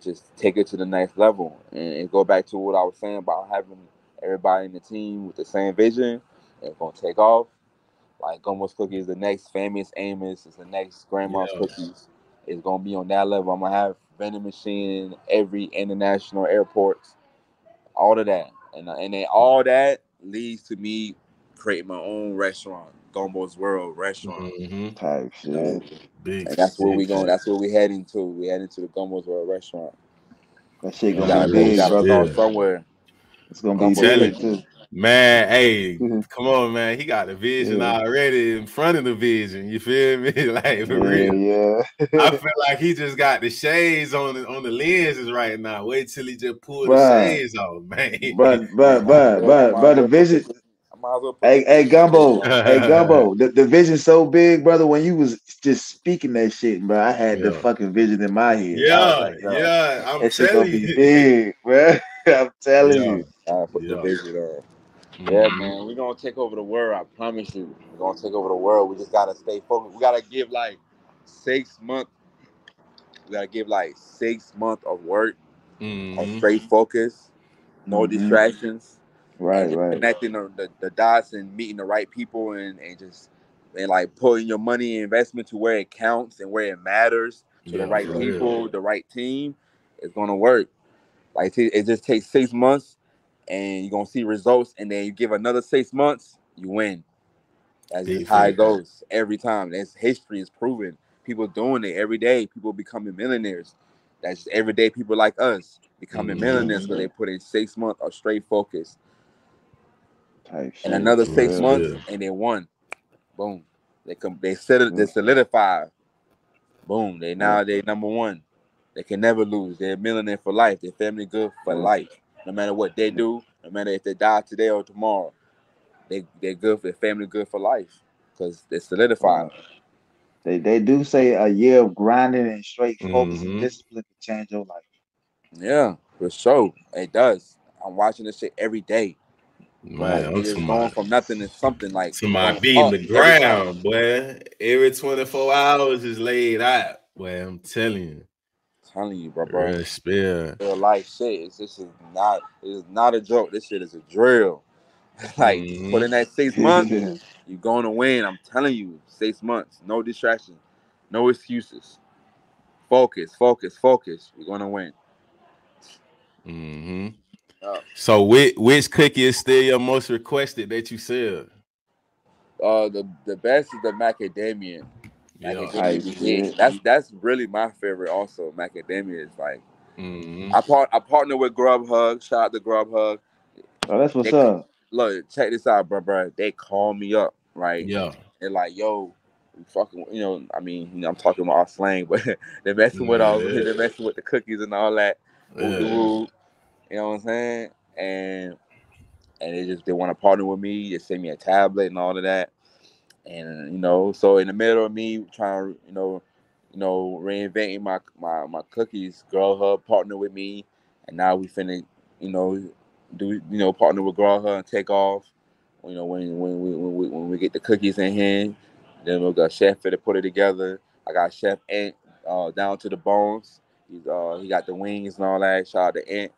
Speaker 11: just take it to the next level. And go back to what I was saying about having everybody in the team with the same vision. It's gonna take off. Like Gombos Cookie is the next famous Amos, it's the next Grandma's
Speaker 1: Yeah.
Speaker 11: Cookies. It's gonna be on that level. I'm gonna have vending machine in every international airports, all of that, and then all that leads to me creating my own restaurant, Gombo's World Restaurant.
Speaker 1: Mm-hmm.
Speaker 10: Type
Speaker 11: You know,
Speaker 10: shit.
Speaker 1: Big,
Speaker 11: and that's where we
Speaker 1: big
Speaker 11: going.
Speaker 1: shit.
Speaker 11: That's where we heading to. We heading to the Gombo's World Restaurant.
Speaker 10: That shit
Speaker 11: We
Speaker 10: gonna be
Speaker 1: Man,
Speaker 11: gotta we
Speaker 10: big,
Speaker 1: look,
Speaker 11: gotta
Speaker 10: brother.
Speaker 11: start
Speaker 1: yeah.
Speaker 11: somewhere.
Speaker 10: It's gonna
Speaker 1: I'm
Speaker 10: be
Speaker 11: Gombo's
Speaker 1: telling
Speaker 10: big
Speaker 1: you.
Speaker 11: Cookies.
Speaker 10: too.
Speaker 1: Man, hey, come on, man. He got the vision
Speaker 10: Yeah.
Speaker 1: already in front of the vision. You feel me? Like for real.
Speaker 10: Yeah,
Speaker 1: I
Speaker 10: yeah.
Speaker 1: feel like he just got the shades on the lenses right now. Wait till he just pull the
Speaker 10: Bruh.
Speaker 1: shades off, man.
Speaker 10: But
Speaker 11: I
Speaker 10: but
Speaker 11: might as
Speaker 10: but
Speaker 11: well. I
Speaker 10: but
Speaker 11: might
Speaker 10: but
Speaker 11: as
Speaker 10: the
Speaker 11: well put the
Speaker 10: vision.
Speaker 11: cookie. I might as well put the
Speaker 10: Hey
Speaker 11: cookie
Speaker 10: Gumbo.
Speaker 11: on.
Speaker 10: Hey Gumbo. The vision's so big, brother. When you was just speaking that shit, bro, I had the
Speaker 1: Yeah.
Speaker 10: fucking vision in my head. I was
Speaker 1: Yeah,
Speaker 10: like, yo,
Speaker 1: yeah. I'm
Speaker 10: that shit gonna
Speaker 1: telling
Speaker 10: be
Speaker 1: you.
Speaker 10: big, bro. I'm telling
Speaker 1: Yeah,
Speaker 10: you.
Speaker 11: I put the
Speaker 1: yeah.
Speaker 11: vision on. Yeah,
Speaker 1: Mm-hmm.
Speaker 11: man, we're gonna take over the world. I promise you, we're gonna take over the world. We just gotta stay focused. We gotta give like 6 months. We gotta give like 6 months of work, of
Speaker 1: Mm-hmm.
Speaker 11: straight focus, no
Speaker 10: Hmm.
Speaker 11: distractions,
Speaker 10: Right,
Speaker 11: and just
Speaker 10: right.
Speaker 11: connecting the dots and meeting the right people and just and like putting your money and investment to where it counts and where it matters to the
Speaker 1: Yeah,
Speaker 11: right
Speaker 1: for
Speaker 10: Right.
Speaker 1: real.
Speaker 11: people, the right team. It's gonna work. Like it just takes 6 months, and you're gonna see results, and then you give another 6 months, you win. That's just
Speaker 1: Big
Speaker 11: how it
Speaker 1: fact.
Speaker 11: goes every time. That's history is proven. People doing it every day. People becoming millionaires. That's just every day. People like us becoming
Speaker 1: Mm-hmm.
Speaker 11: millionaires because they put in 6 months of straight focus,
Speaker 10: Type
Speaker 11: and
Speaker 10: shit.
Speaker 11: another
Speaker 10: For
Speaker 11: six
Speaker 10: real.
Speaker 11: months, and they won. Boom. They come. They settle. They solidify. Boom.
Speaker 10: Right.
Speaker 11: They number one. They can never lose. They're a millionaire for life. Their family good for
Speaker 10: Right.
Speaker 11: life. No matter what they do, no matter if they die today or tomorrow, they're good. Their family good for life because they're solidified.
Speaker 10: Right. They do say a year of grinding and straight focus and
Speaker 1: Mm-hmm.
Speaker 10: discipline can change your life.
Speaker 11: Yeah, for sure. It does. I'm watching this shit every day.
Speaker 1: Man,
Speaker 11: Like
Speaker 1: I'm
Speaker 11: niggas
Speaker 1: talking
Speaker 11: going
Speaker 1: about
Speaker 11: from nothing to something, like
Speaker 1: somebody
Speaker 11: going
Speaker 1: beating
Speaker 11: up
Speaker 1: the
Speaker 11: every time.
Speaker 1: ground, boy. Every 24 hours is laid out. Boy, I'm telling you.
Speaker 11: Telling you, bro.
Speaker 1: Real spill.
Speaker 11: Real life shit. It's not a joke. This shit is a drill. Like put in
Speaker 1: Mm-hmm.
Speaker 11: that 6 months, you're going to win. I'm telling you, 6 months, no distraction, no excuses. Focus, focus, focus. We're gonna win.
Speaker 1: Mm-hmm.
Speaker 11: Uh,
Speaker 1: So which cookie is still your most requested that you sell?
Speaker 11: the best is the macadamia.
Speaker 1: Yeah.
Speaker 11: Macadamia
Speaker 10: Type
Speaker 11: be
Speaker 10: shit.
Speaker 11: hitting. That's really my favorite. Also, macadamia is like
Speaker 1: Mm-hmm.
Speaker 11: I partner with Grubhub. Shout out to Grubhub.
Speaker 10: Oh, that's what's
Speaker 11: They
Speaker 10: up.
Speaker 11: look, check this out, bro. They call me up, right?
Speaker 1: Yeah.
Speaker 11: They're like, yo, we fucking, I mean, I'm talking about our slang, but they're messing with all,
Speaker 1: Yeah.
Speaker 11: they're messing with the cookies and all that. Woo the
Speaker 1: Yeah.
Speaker 11: woo, you know what I'm saying? And they want to partner with me. They send me a tablet and all of that. And so in the middle of me trying to reinventing my cookies, Girl Hub partner with me, and now we finna you know do partner with Girl Hub and take off. When we get the cookies in hand, then we got chef to put it together. I got Chef Ant down to the bones. He got the wings and all that. Shout out to Ant.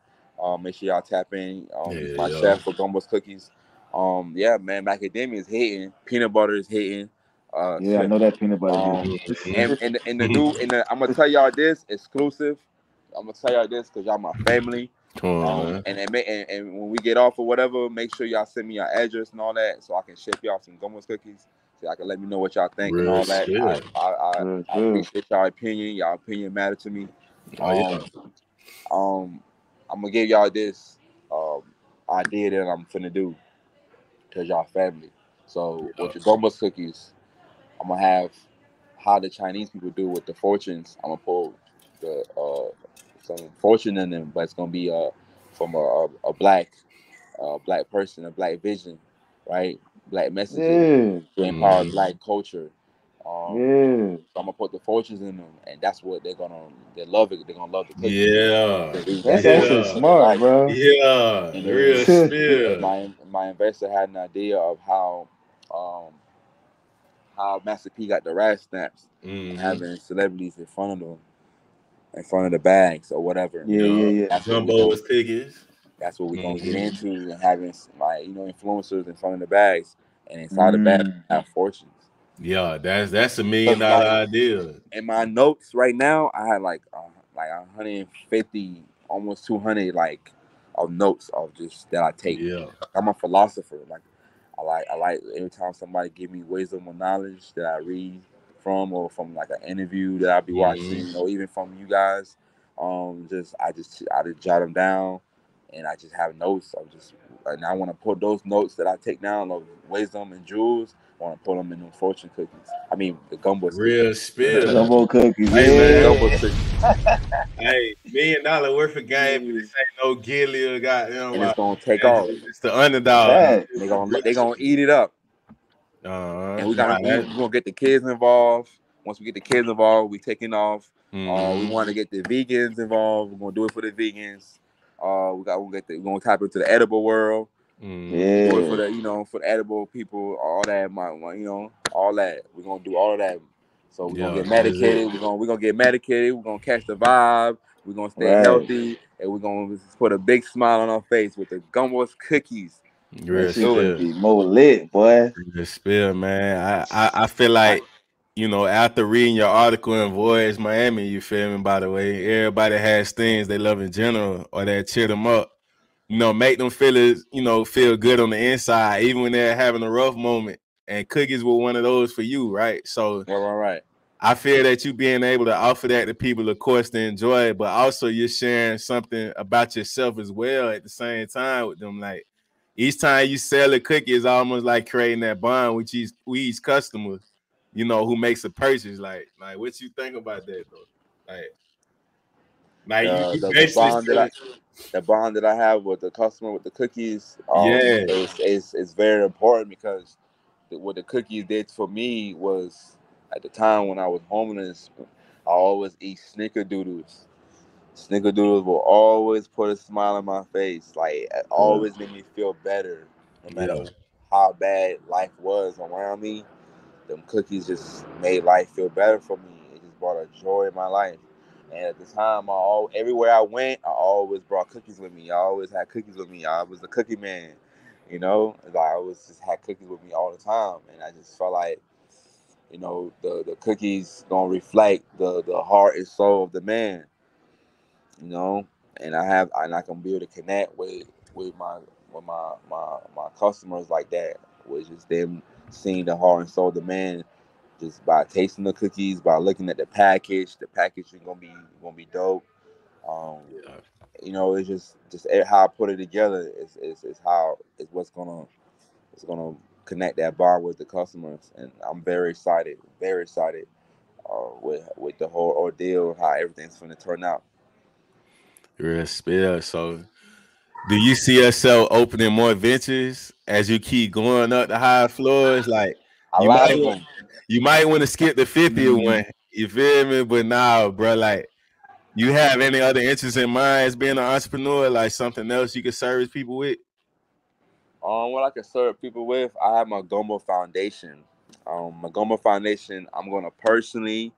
Speaker 11: Make sure y'all tap in. He's my
Speaker 1: Yeah.
Speaker 11: chef for Gombos cookies. Yeah, man, macadamia is hitting. Peanut butter is hitting. Uh,
Speaker 10: Yeah, I know that peanut butter hit.
Speaker 11: um, and I'm gonna tell y'all this exclusive. I'm gonna tell y'all this because y'all my family.
Speaker 1: Come on, man.
Speaker 11: And when we get off or whatever, make sure y'all send me your address and all that so I can ship y'all some Gombos cookies. So y'all can let me know what y'all think and
Speaker 1: Real
Speaker 11: all that.
Speaker 1: spill.
Speaker 11: I appreciate y'all opinion. Y'all opinion matter to me.
Speaker 1: Oh yeah.
Speaker 11: Um, I'm gonna give y'all this um, idea that I'm finna do because y'all family. So with the Gombos cookies, I'm gonna have how the Chinese people do with the fortunes. I'm gonna pull the some fortune in them, but it's gonna be from a black person, a black vision, right? Black messages
Speaker 10: Yeah,
Speaker 11: to empower
Speaker 1: Mm-hmm.
Speaker 11: black culture.
Speaker 10: yeah.
Speaker 11: So I'm gonna put the fortunes in them, and that's what they love it. They're gonna love the cookies.
Speaker 1: Yeah.
Speaker 10: That's
Speaker 11: That's what
Speaker 10: actually
Speaker 1: Yeah.
Speaker 11: they
Speaker 10: smart,
Speaker 11: like.
Speaker 10: bro.
Speaker 1: Yeah.
Speaker 11: And
Speaker 1: Real
Speaker 11: then
Speaker 1: spill.
Speaker 11: my investor had an idea of um, how Master P got the rat snaps and
Speaker 1: Mm-hmm.
Speaker 11: having celebrities in front of them, in front of the bags or whatever.
Speaker 10: Yeah,
Speaker 1: Yeah.
Speaker 10: yeah, yeah.
Speaker 11: That's what we
Speaker 1: Gumbo
Speaker 11: gonna
Speaker 1: is cookies.
Speaker 11: get
Speaker 1: Mm-hmm.
Speaker 11: into, and having like influencers in front of the bags and inside the bag
Speaker 10: Mm.
Speaker 11: have fortunes.
Speaker 1: Yeah, that's $1 million
Speaker 11: Cause like
Speaker 1: idea.
Speaker 11: in my notes right now, I had like 150, almost 200 like of notes of just that I take.
Speaker 1: Yeah.
Speaker 11: I'm a philosopher. Like I like every time somebody give me wisdom or knowledge that I read from or from like an interview that I'll be
Speaker 1: Mm-hmm.
Speaker 11: watching or even from you guys. I just jot them down and I just have notes. And I want to put those notes that I take down of wisdom and jewels. I want to put them in them fortune cookies. I mean the Gombos cookies.
Speaker 1: Real spill.
Speaker 10: Gumbo cookies,
Speaker 1: Hey
Speaker 11: The
Speaker 1: man.
Speaker 11: Gombos
Speaker 10: yeah.
Speaker 11: cookies.
Speaker 1: Hey, $1 million worth of game, but this ain't no Gilly or goddamn.
Speaker 11: And it's gonna take off.
Speaker 1: It's the underdog.
Speaker 10: Facts.
Speaker 11: They gonna eat it up. And
Speaker 1: Nah,
Speaker 11: we're gonna get the kids involved. Once we get the kids involved, we taking off. We
Speaker 1: mm-hmm.
Speaker 11: want to get the vegans involved. We're gonna do it for the vegans. We're gonna tap into the edible world.
Speaker 1: Mm-hmm.
Speaker 11: Do it for
Speaker 10: Yeah.
Speaker 11: the for the edible people. All that, all that. We're gonna do all of that. So we're gonna
Speaker 1: Yeah,
Speaker 11: get
Speaker 1: that's it.
Speaker 11: medicated. We're gonna get medicated. We're gonna catch the vibe. We're gonna stay
Speaker 10: Right.
Speaker 11: healthy, and we're gonna put a big smile on our face with the Gombos cookies.
Speaker 10: That
Speaker 1: Real
Speaker 11: Let's
Speaker 10: shit
Speaker 11: do
Speaker 10: gonna
Speaker 11: it.
Speaker 1: spill.
Speaker 10: be more lit, boy.
Speaker 1: Real spill, man. I feel like, after reading your article in Voyage Miami, you feel me, by the way, everybody has things they love in general or that cheer them up. Make them feel good on the inside, even when they're having a rough moment. And cookies were one of those for you, right? So
Speaker 11: Right.
Speaker 1: I feel that you being able to offer that to people, of course, to enjoy it, but also you're sharing something about yourself as well at the same time with them. Like each time you sell a cookie, it's almost like creating that bond with each customer, who makes a purchase. Like what you think about that though? Like you
Speaker 11: The
Speaker 1: basically selling.
Speaker 11: bond that I have with the customer with the cookies
Speaker 1: Yeah.
Speaker 11: is very important because what the cookies did for me was At the time when I was homeless, I always eat snickerdoodles. Snickerdoodles will always put a smile on my face. Like it always made me feel better, no
Speaker 1: Yeah.
Speaker 11: matter how bad life was around me. Them cookies just made life feel better for me. It just brought a joy in my life. And at the time, everywhere I went, I always brought cookies with me. I always had cookies with me. I was the cookie man, you know. Like I always just had cookies with me all the time, and I just felt like, the cookies gonna reflect the heart and soul of the man, you know. And I can be able to connect with my customers like that, which is them seeing the heart and soul of the man just by tasting the cookies, by looking at the package. The packaging gonna be dope. Um,
Speaker 1: Yeah.
Speaker 11: it's just how I put it together is how is what's gonna connect that bond with the customers, and I'm very excited with the whole ordeal, how everything's gonna turn out.
Speaker 1: Real spill. So, do you see yourself opening more ventures as you keep going up the higher floors? Like
Speaker 11: A
Speaker 1: you
Speaker 11: lot
Speaker 1: might
Speaker 11: of
Speaker 1: want
Speaker 11: them.
Speaker 1: you might want to skip the 50th one. You feel me? But now, bro, like you have any other interests in mind as being an entrepreneur, like something else you could service people with?
Speaker 11: What I can serve people with, I have my Gombo Foundation. My Gombo Foundation, I'm gonna personally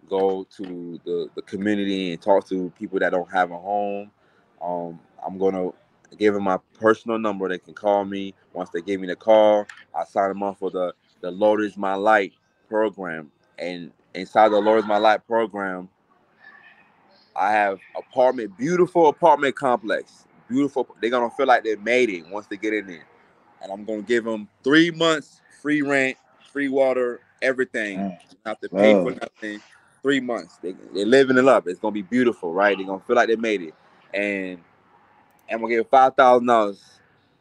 Speaker 11: go to the community and talk to people that don't have a home. I'm gonna give them my personal number. They can call me. Once they give me the call, I sign them up for the Lord is My Light program. And inside the Lord is My Light program, I have beautiful apartment complex. Beautiful. They're gonna feel like they made it once they get in there. And I'm gonna give them 3 months free rent, free water, everything. You don't have to pay for
Speaker 10: Wow.
Speaker 11: nothing. 3 months. They're living it up. It's gonna be beautiful, right? They're gonna feel like they made it. And I'm gonna give $5,000.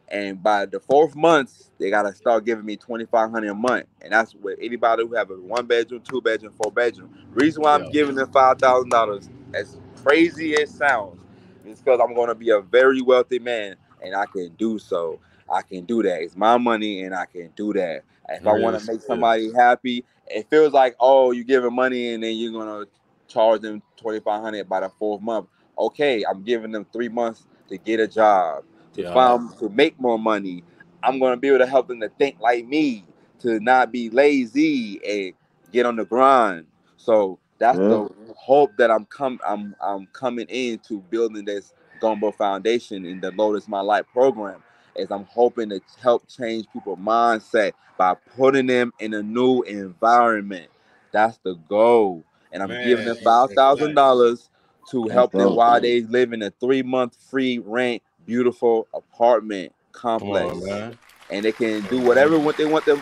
Speaker 11: And by the fourth month, they gotta start giving me $2,500 a month, and that's with anybody who have a 1 bedroom, 2 bedroom, 4 bedroom. Reason why I'm
Speaker 1: Yeah.
Speaker 11: giving them $5,000, as crazy as it sounds, is because I'm gonna be a very wealthy man, and I can do so. I can do that. It's my money, and I can do that. If I
Speaker 1: Real
Speaker 11: want to make
Speaker 1: spill.
Speaker 11: somebody happy, it feels like, oh, you giving money, and then you're gonna charge them $2,500 by the fourth month. Okay, I'm giving them 3 months to get a job,
Speaker 1: Yeah.
Speaker 11: to make more money. I'm gonna be able to help them to think like me, to not be lazy and get on the grind. So that's
Speaker 10: Yeah.
Speaker 11: the hope that I'm coming into building this Gombo Foundation in the Lotus My Life program. Is I'm hoping to help change people's mindset by putting them in a new environment. That's the goal. And I'm giving
Speaker 1: Man,
Speaker 11: them $5,000 to
Speaker 10: That's
Speaker 11: help them
Speaker 10: dope.
Speaker 11: while they live in a 3 month free rent, beautiful apartment
Speaker 1: come on,
Speaker 11: complex.
Speaker 1: man.
Speaker 11: And they can do whatever what they want them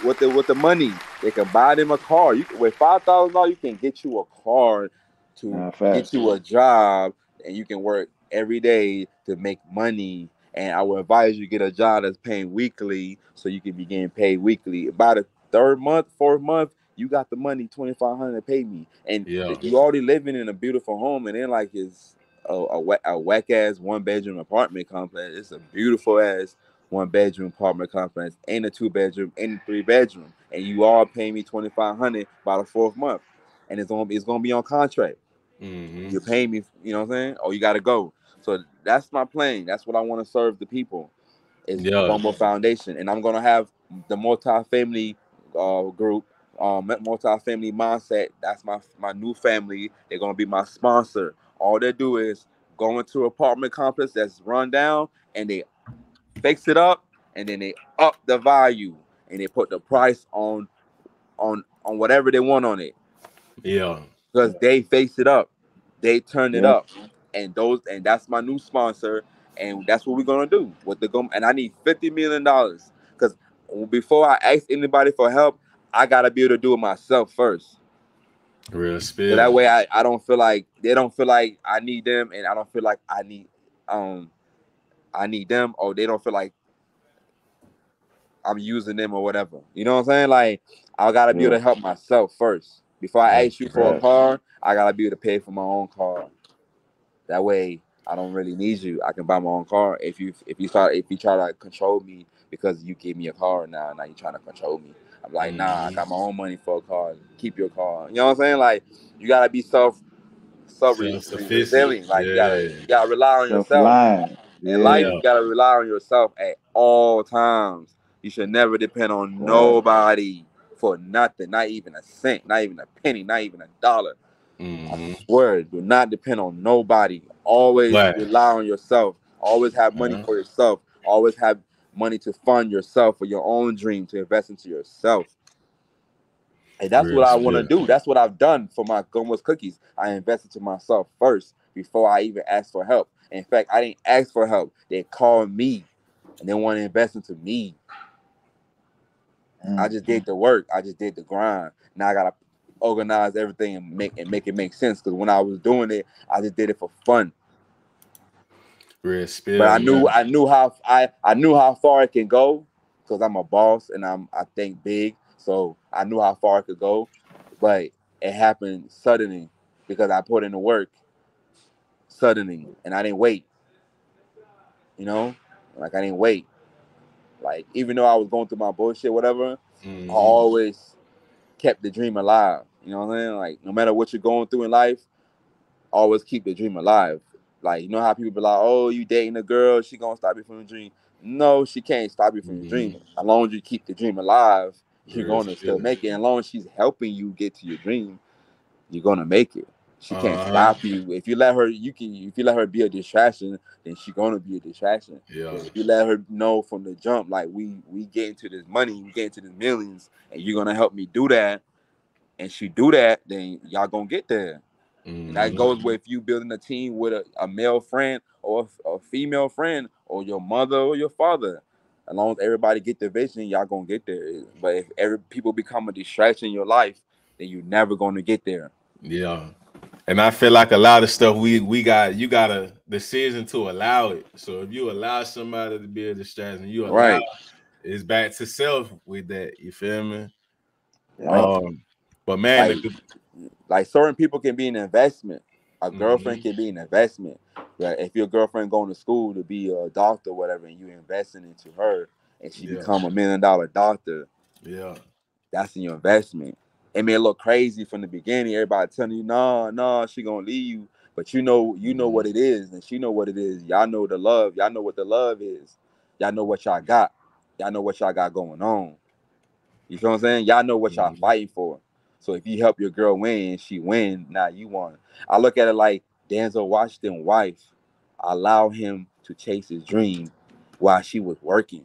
Speaker 11: with the money. They can buy them a car. With $5,000, you can get you a car, to
Speaker 10: Nah,
Speaker 11: get
Speaker 10: facts.
Speaker 11: you a job, and you can work every day to make money. And I would advise you get a job that's paying weekly, so you can be getting paid weekly. By the third month, fourth month, you got the money, $2,500 to pay me, and
Speaker 1: Yeah.
Speaker 11: you already living in a beautiful home, and then like it's a whack ass 1 bedroom apartment complex. It's a beautiful ass 1 bedroom apartment complex, and a 2 bedroom, and a 3 bedroom, and you all pay me $2,500 by the fourth month, and it's gonna be on contract.
Speaker 1: Mm-hmm.
Speaker 11: You're paying me, you know what I'm saying? Oh, you gotta go. So that's my plan. That's what I want to serve the people, is
Speaker 1: Yeah.
Speaker 11: Gombo Foundation, and I'm gonna have the multi-family group, multi-family mindset. That's my new family. They're gonna be my sponsor. All they do is go into an apartment complex that's run down, and they fix it up, and then they up the value, and they put the price on whatever they want on it,
Speaker 1: Yeah.
Speaker 11: because they face it up, they turn it
Speaker 10: Yeah.
Speaker 11: up, and that's my new sponsor, and that's what we're gonna do with the Gum. And I need $50 million, because before I ask anybody for help, I gotta be able to do it myself first.
Speaker 1: Real
Speaker 11: So
Speaker 1: spill.
Speaker 11: that way, I don't feel like they don't feel like I need them, and I don't feel like I need them, or they don't feel like I'm using them or whatever. You know what I'm saying? Like, I gotta be able
Speaker 10: Yeah.
Speaker 11: to help myself first. Before I
Speaker 1: That's
Speaker 11: ask you
Speaker 1: a
Speaker 11: for a
Speaker 1: fact.
Speaker 10: Facts.
Speaker 11: car, I gotta be able to pay for my own car. That way, I don't really need you. I can buy my own car. If you try to control me because you give me a car now, you trying to control me. I'm like, nah, I got my own money for a car. Keep your car. You know what I'm saying? Like, you gotta be
Speaker 1: Self-sufficient.
Speaker 11: resilient. Like,
Speaker 1: Yeah.
Speaker 11: you gotta rely on yourself.
Speaker 10: Self-reliant.
Speaker 11: In life,
Speaker 10: Yeah.
Speaker 11: you gotta rely on yourself at all times. You should never depend on
Speaker 10: Right.
Speaker 11: nobody for nothing, not even a cent, not even a penny, not even a dollar. I swear, do not depend on nobody. Always
Speaker 1: But
Speaker 11: rely on yourself. Always have money for yourself. Always have money to fund yourself for your own dream, to invest into yourself. And that's
Speaker 1: real
Speaker 11: what I want to
Speaker 1: shit.
Speaker 11: do. That's what I've done for my Gombos cookies. I invested in myself first before I even asked for help. In fact, I didn't ask for help. They called me and they want to invest into me. I just did the work. I just did the grind. Now I gotta organize everything and make it make sense. Because when I was doing it, I just did it for fun.
Speaker 1: Real spill,
Speaker 11: But
Speaker 1: man.
Speaker 11: I knew how far it can go because I'm a boss and I think big. So I knew how far it could go. But it happened suddenly because I put in the work suddenly and I didn't wait. You know? Like I didn't wait. Like even though I was going through my bullshit, whatever, I always kept the dream alive. You know what I'm saying? Like no matter what you're going through in life, always keep the dream alive. Like you know how people be like, "Oh, you dating a girl, she gonna stop you from your dream." No, she can't stop you from your dream. As long as you keep the dream alive, you're
Speaker 1: Real
Speaker 11: gonna still
Speaker 1: spill.
Speaker 11: make it. And as long as she's helping you get to your dream, you're gonna make it. She can't stop you. If you let her, If you let her be a distraction, then she's gonna be a distraction.
Speaker 1: Yeah.
Speaker 11: But if you let her know from the jump, like we get into this money, we get into this millions, and you're gonna help me do that, and she do that, then y'all gonna get there. And that goes with you building a team with a male friend or a female friend or your mother or your father. As long as everybody get the vision, y'all gonna get there. But if every people become a distraction in your life, then you're never gonna get there.
Speaker 1: Yeah. And I feel like a lot of stuff you got a decision to allow it. So if you allow somebody to be a distraction, you allow it's back to self with that. You feel me?
Speaker 11: Right.
Speaker 1: But man,
Speaker 11: like certain people can be an investment. A girlfriend can be an investment. Right? If your girlfriend going to school to be a doctor or whatever, and you investing into her, and she become $1 million doctor, that's in your investment. It may look crazy from the beginning. Everybody telling you, no, she gonna leave you, but you know what it is, and she know what it is. Y'all know the love. Y'all know what the love is. Y'all know what y'all got. Y'all know what y'all got going on. You feel what I'm saying? Y'all know what y'all fighting for. So if you help your girl win, she win. Now you won. I look at it like Denzel Washington's wife allowed him to chase his dream while she was working.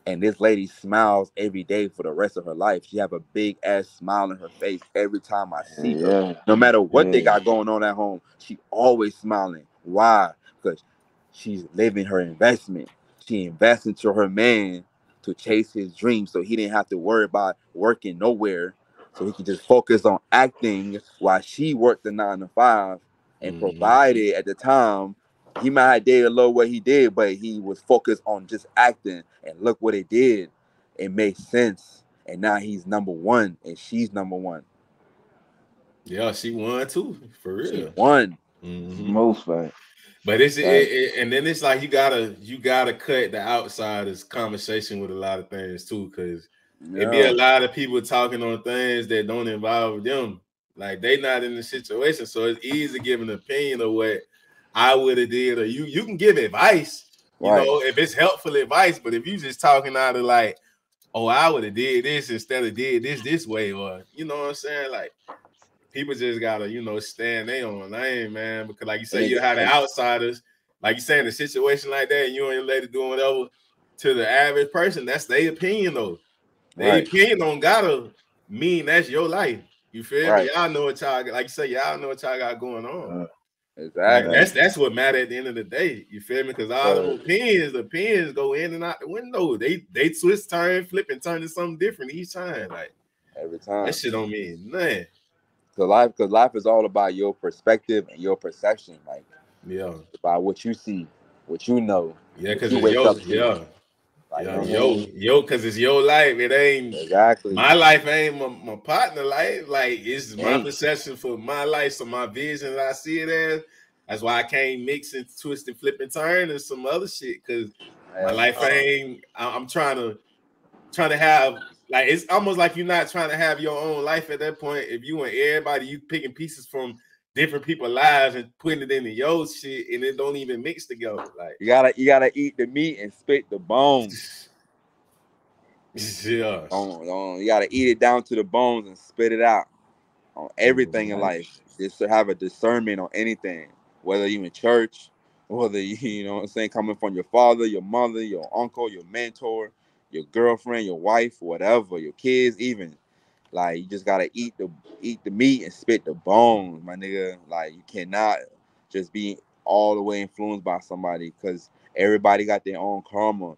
Speaker 11: And this lady smiles every day for the rest of her life. She have a big ass smile on her face every time I see her. No matter what they got going on at home, she always smiling. Why? Because she's living her investment. She invests into her man to chase his dreams, so he didn't have to worry about working nowhere. So he could just focus on acting while she worked the 9 to 5 and provided at the time. He might have did a little what he did, but he was focused on just acting. And look what it did. It made sense. And now he's number one and she's number one.
Speaker 1: Yeah, she won too, for real.
Speaker 11: She won.
Speaker 10: Most like.
Speaker 1: But and then it's like you gotta cut the outsiders conversation with a lot of things too, because it be a lot of people talking on things that don't involve them. Like they not in the situation, so it's easy to give an opinion of what I would have did, or you can give advice, you know, if it's helpful advice. But if you just talking out of like, oh, I would have did this instead of did this way, or you know what I'm saying, like. People just gotta, stand their own lane, man. Because like you say, you have the outsiders, like you say in a situation like that, and you and your lady doing whatever. To the average person, that's their opinion, though. Their opinion don't gotta mean that's your life. You feel me? Y'all know what y'all, like you say, y'all know what y'all got going on.
Speaker 11: Exactly.
Speaker 1: Like, that's what matters at the end of the day. You feel me? Because all the opinions go in and out the window. They twist, turn, flip, and turn to something different each time. Like
Speaker 11: every time.
Speaker 1: That shit don't mean nothing.
Speaker 11: Because life is all about your perspective and your perception, like about what you see, what you know.
Speaker 1: Yeah, because it's because it's your life. It ain't my life. Ain't my partner life. Like it's my perception for my life. So my vision, I see it as. That's why I can't mix and twist and flip and turn and some other shit. Because my life ain't. I'm trying to have Like it's almost like you're not trying to have your own life at that point. If you and everybody, you picking pieces from different people's lives and putting it into your shit, and it don't even mix together. Like
Speaker 11: you gotta eat the meat and spit the bones.
Speaker 1: Yeah.
Speaker 11: You gotta eat it down to the bones and spit it out on everything in life. Just to have a discernment on anything, whether you in church, whether you know what I'm saying, coming from your father, your mother, your uncle, your mentor, your girlfriend, your wife, whatever, your kids, even. Like you just gotta eat the meat and spit the bones, my nigga. Like you cannot just be all the way influenced by somebody because everybody got their own karma.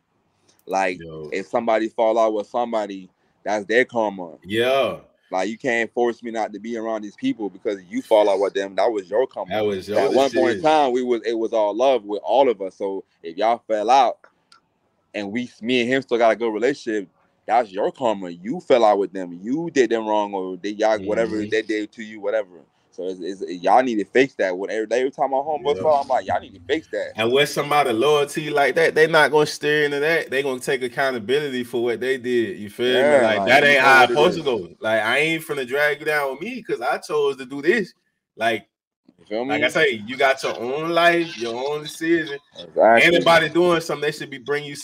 Speaker 11: Like if somebody fall out with somebody, that's their karma.
Speaker 1: Yeah.
Speaker 11: Like you can't force me not to be around these people because you fall out with them. That was your karma.
Speaker 1: That was your
Speaker 11: At one point in time, it was all love with all of us. So if y'all fell out and me and him still got a good relationship, that's your karma. You fell out with them. You did them wrong, or they y'all whatever they did to you, whatever. So it's y'all need to fix that. Every time my homeboys fall, I'm like, y'all need to fix that.
Speaker 1: And with somebody loyalty like that, they not gonna steer into that. They gonna take accountability for what they did. You feel me? Like that ain't how it's supposed to go. Like I ain't finna drag you down with me because I chose to do this. Like, like I say, you got your own life, your own decision. Exactly. Anybody doing something, they should be bring you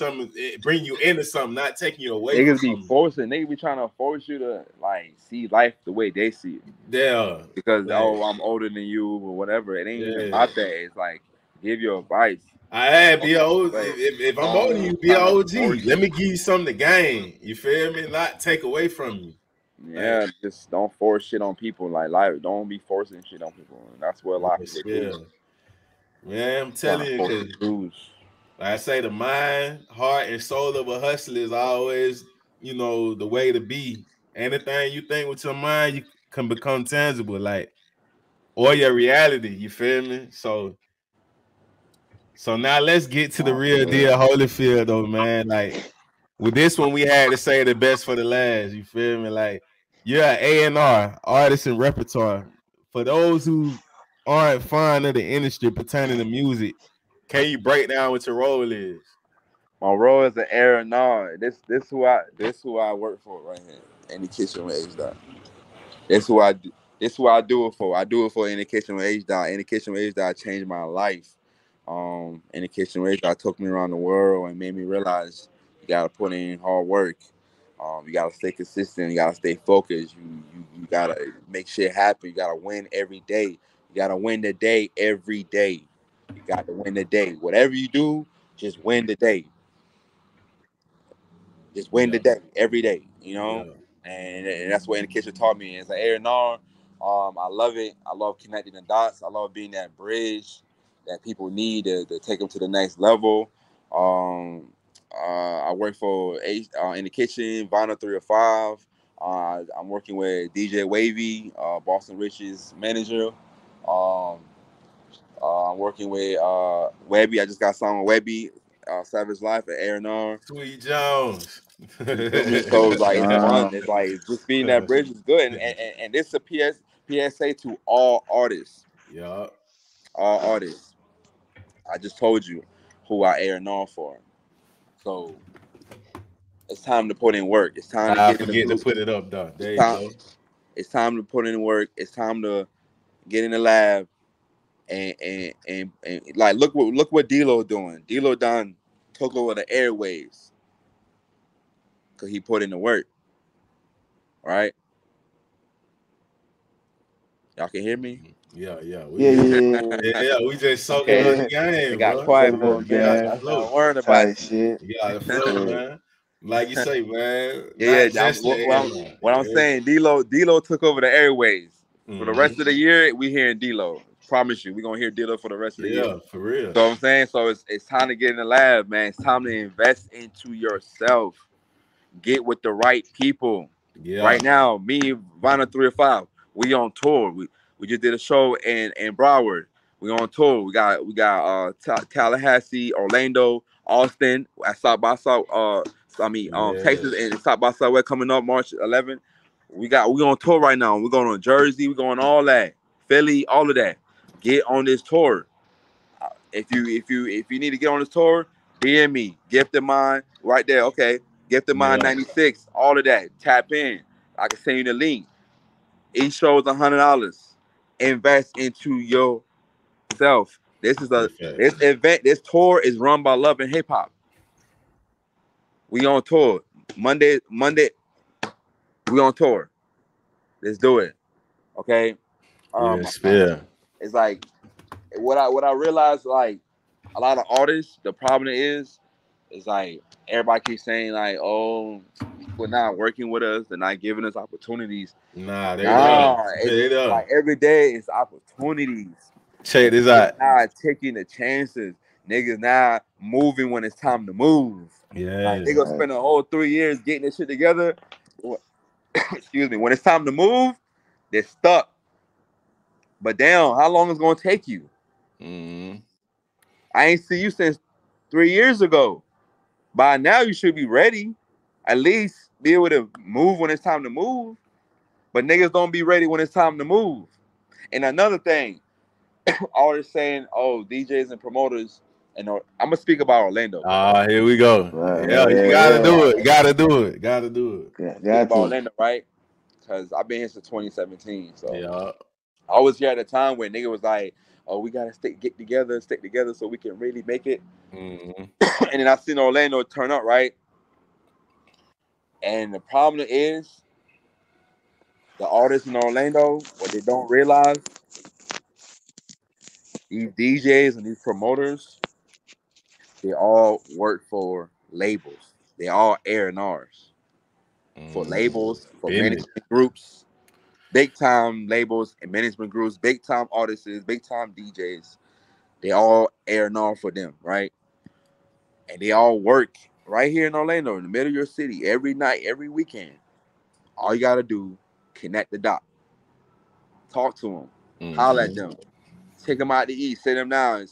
Speaker 1: into something, not taking you away.
Speaker 11: Niggas be forcing. Niggas be trying to force you to like see life the way they see it.
Speaker 1: Yeah.
Speaker 11: Because I'm older than you or whatever. It ain't even about that. It's like give your advice.
Speaker 1: Be an OG. If I'm older than you, be an OG. Let me give you something to gain. You feel me? Not take away from you.
Speaker 11: Yeah, like, just don't force shit on people. Like life, don't be forcing shit on people. That's what a lot of people do.
Speaker 1: Man, I'm telling you, because like I say, the mind, heart, and soul of a hustler is always, the way to be. Anything you think with your mind, you can become tangible, like, or your reality. You feel me? So now let's get to the real deal, Holyfield, though, man. Like with this one, we had to say the best for the last. You feel me? Like you're an A&R, artist and repertoire. For those who aren't fond of the industry pertaining to music, can you break down what your role is?
Speaker 11: My role is an A&R. This who I work for right here in the kitchen with H-Dot. This who I do it for. I do it for In the Kitchen with H-Dot. In the Kitchen with H-Dot changed my life. In the Kitchen with H-Dot took me around the world and made me realize you gotta put in hard work. You gotta stay consistent. You gotta stay focused. You gotta make shit happen. You gotta win every day. You gotta win the day every day. You gotta win the day. Whatever you do, just win the day. Just win the day every day, and that's what In the Kitchen taught me. As an A&R, I love it. I love connecting the dots. I love being that bridge that people need to take them to the next level. I work for In the Kitchen, Vinyl 305. I'm working with DJ Wavy, Boston Rich's manager. I'm working with Webby. I just got signed with Webby, Savage Life at A&R.
Speaker 1: Sweet Jones.
Speaker 11: So it's fun. It's like just being that bridge is good, and this is a PSA to all artists.
Speaker 1: Yeah,
Speaker 11: all artists. I just told you who I A&R for. So it's time to put in work. It's time to
Speaker 1: forget to put it up, though. There you
Speaker 11: go. It's time to put in work. It's time to get in the lab and like look what D-Lo doing. D-Lo done took over the airwaves because he put in the work. Right? Y'all can hear me?
Speaker 1: Yeah.
Speaker 10: We
Speaker 1: just soaking on the game.
Speaker 11: It got quiet for a minute.
Speaker 10: I'm
Speaker 11: not worrying about
Speaker 10: shit.
Speaker 1: You got to flow, man. Like you say, man.
Speaker 11: What I'm saying, D-Lo took over the airways. For the rest of the year, we hearing D-Lo. Promise you, we're gonna hear D-Lo for the rest of the year.
Speaker 1: Yeah, for real.
Speaker 11: So I'm saying, it's time to get in the lab, man. It's time to invest into yourself. Get with the right people.
Speaker 1: Yeah.
Speaker 11: Right now, me, Vinyl 305, we on tour. We just did a show in Broward. We on tour. We got Tallahassee, Orlando, Austin at South by South. Texas and South by Southwest coming up March 11th. We on tour right now. We're going on Jersey. We're going all that, Philly, all of that. Get on this tour. If you need to get on this tour, DM me. Gift of mine right there. Okay. Gifted Mind 96, all of that. Tap in. I can send you the link. Each show is $100. Invest into yourself. This event, this tour is run by Love and Hip Hop. We on tour. Monday, we on tour. Let's do it. Okay. It's like what I realized, like a lot of artists, the problem is like everybody keeps saying like, oh, people not working with us, they're not giving us opportunities. It's like every day it's opportunities.
Speaker 1: Check this out.
Speaker 11: Not taking the chances. Niggas now moving when it's time to move.
Speaker 1: Yeah.
Speaker 11: Like, they gonna spend a whole 3 years getting this shit together. Excuse me. When it's time to move, they're stuck. But damn, how long is it gonna take you? I ain't see you since 3 years ago. By now you should be ready. At least be able to move when it's time to move. But niggas don't be ready when it's time to move. And another thing, always saying, oh, DJs and promoters, and I'm gonna speak about Orlando.
Speaker 1: Here we go. You gotta do it. Gotta do it. Gotta do it.
Speaker 11: Speak about Orlando, right? Because I've been here since 2017. So I was here at a time when nigga was like, oh, we gotta stick together so we can really make it. And then I seen Orlando turn up, right? And the problem is the artists in Orlando, what they don't realize, these DJs and these promoters, they all work for labels. They all A&Rs for labels, for management groups, big time labels and management groups, big time artists, big time DJs. They all A&R for them, right? And they all work right here in Orlando, in the middle of your city, every night, every weekend. All you gotta do, connect the dot, talk to them, holler at them. Take them out to eat, sit them down,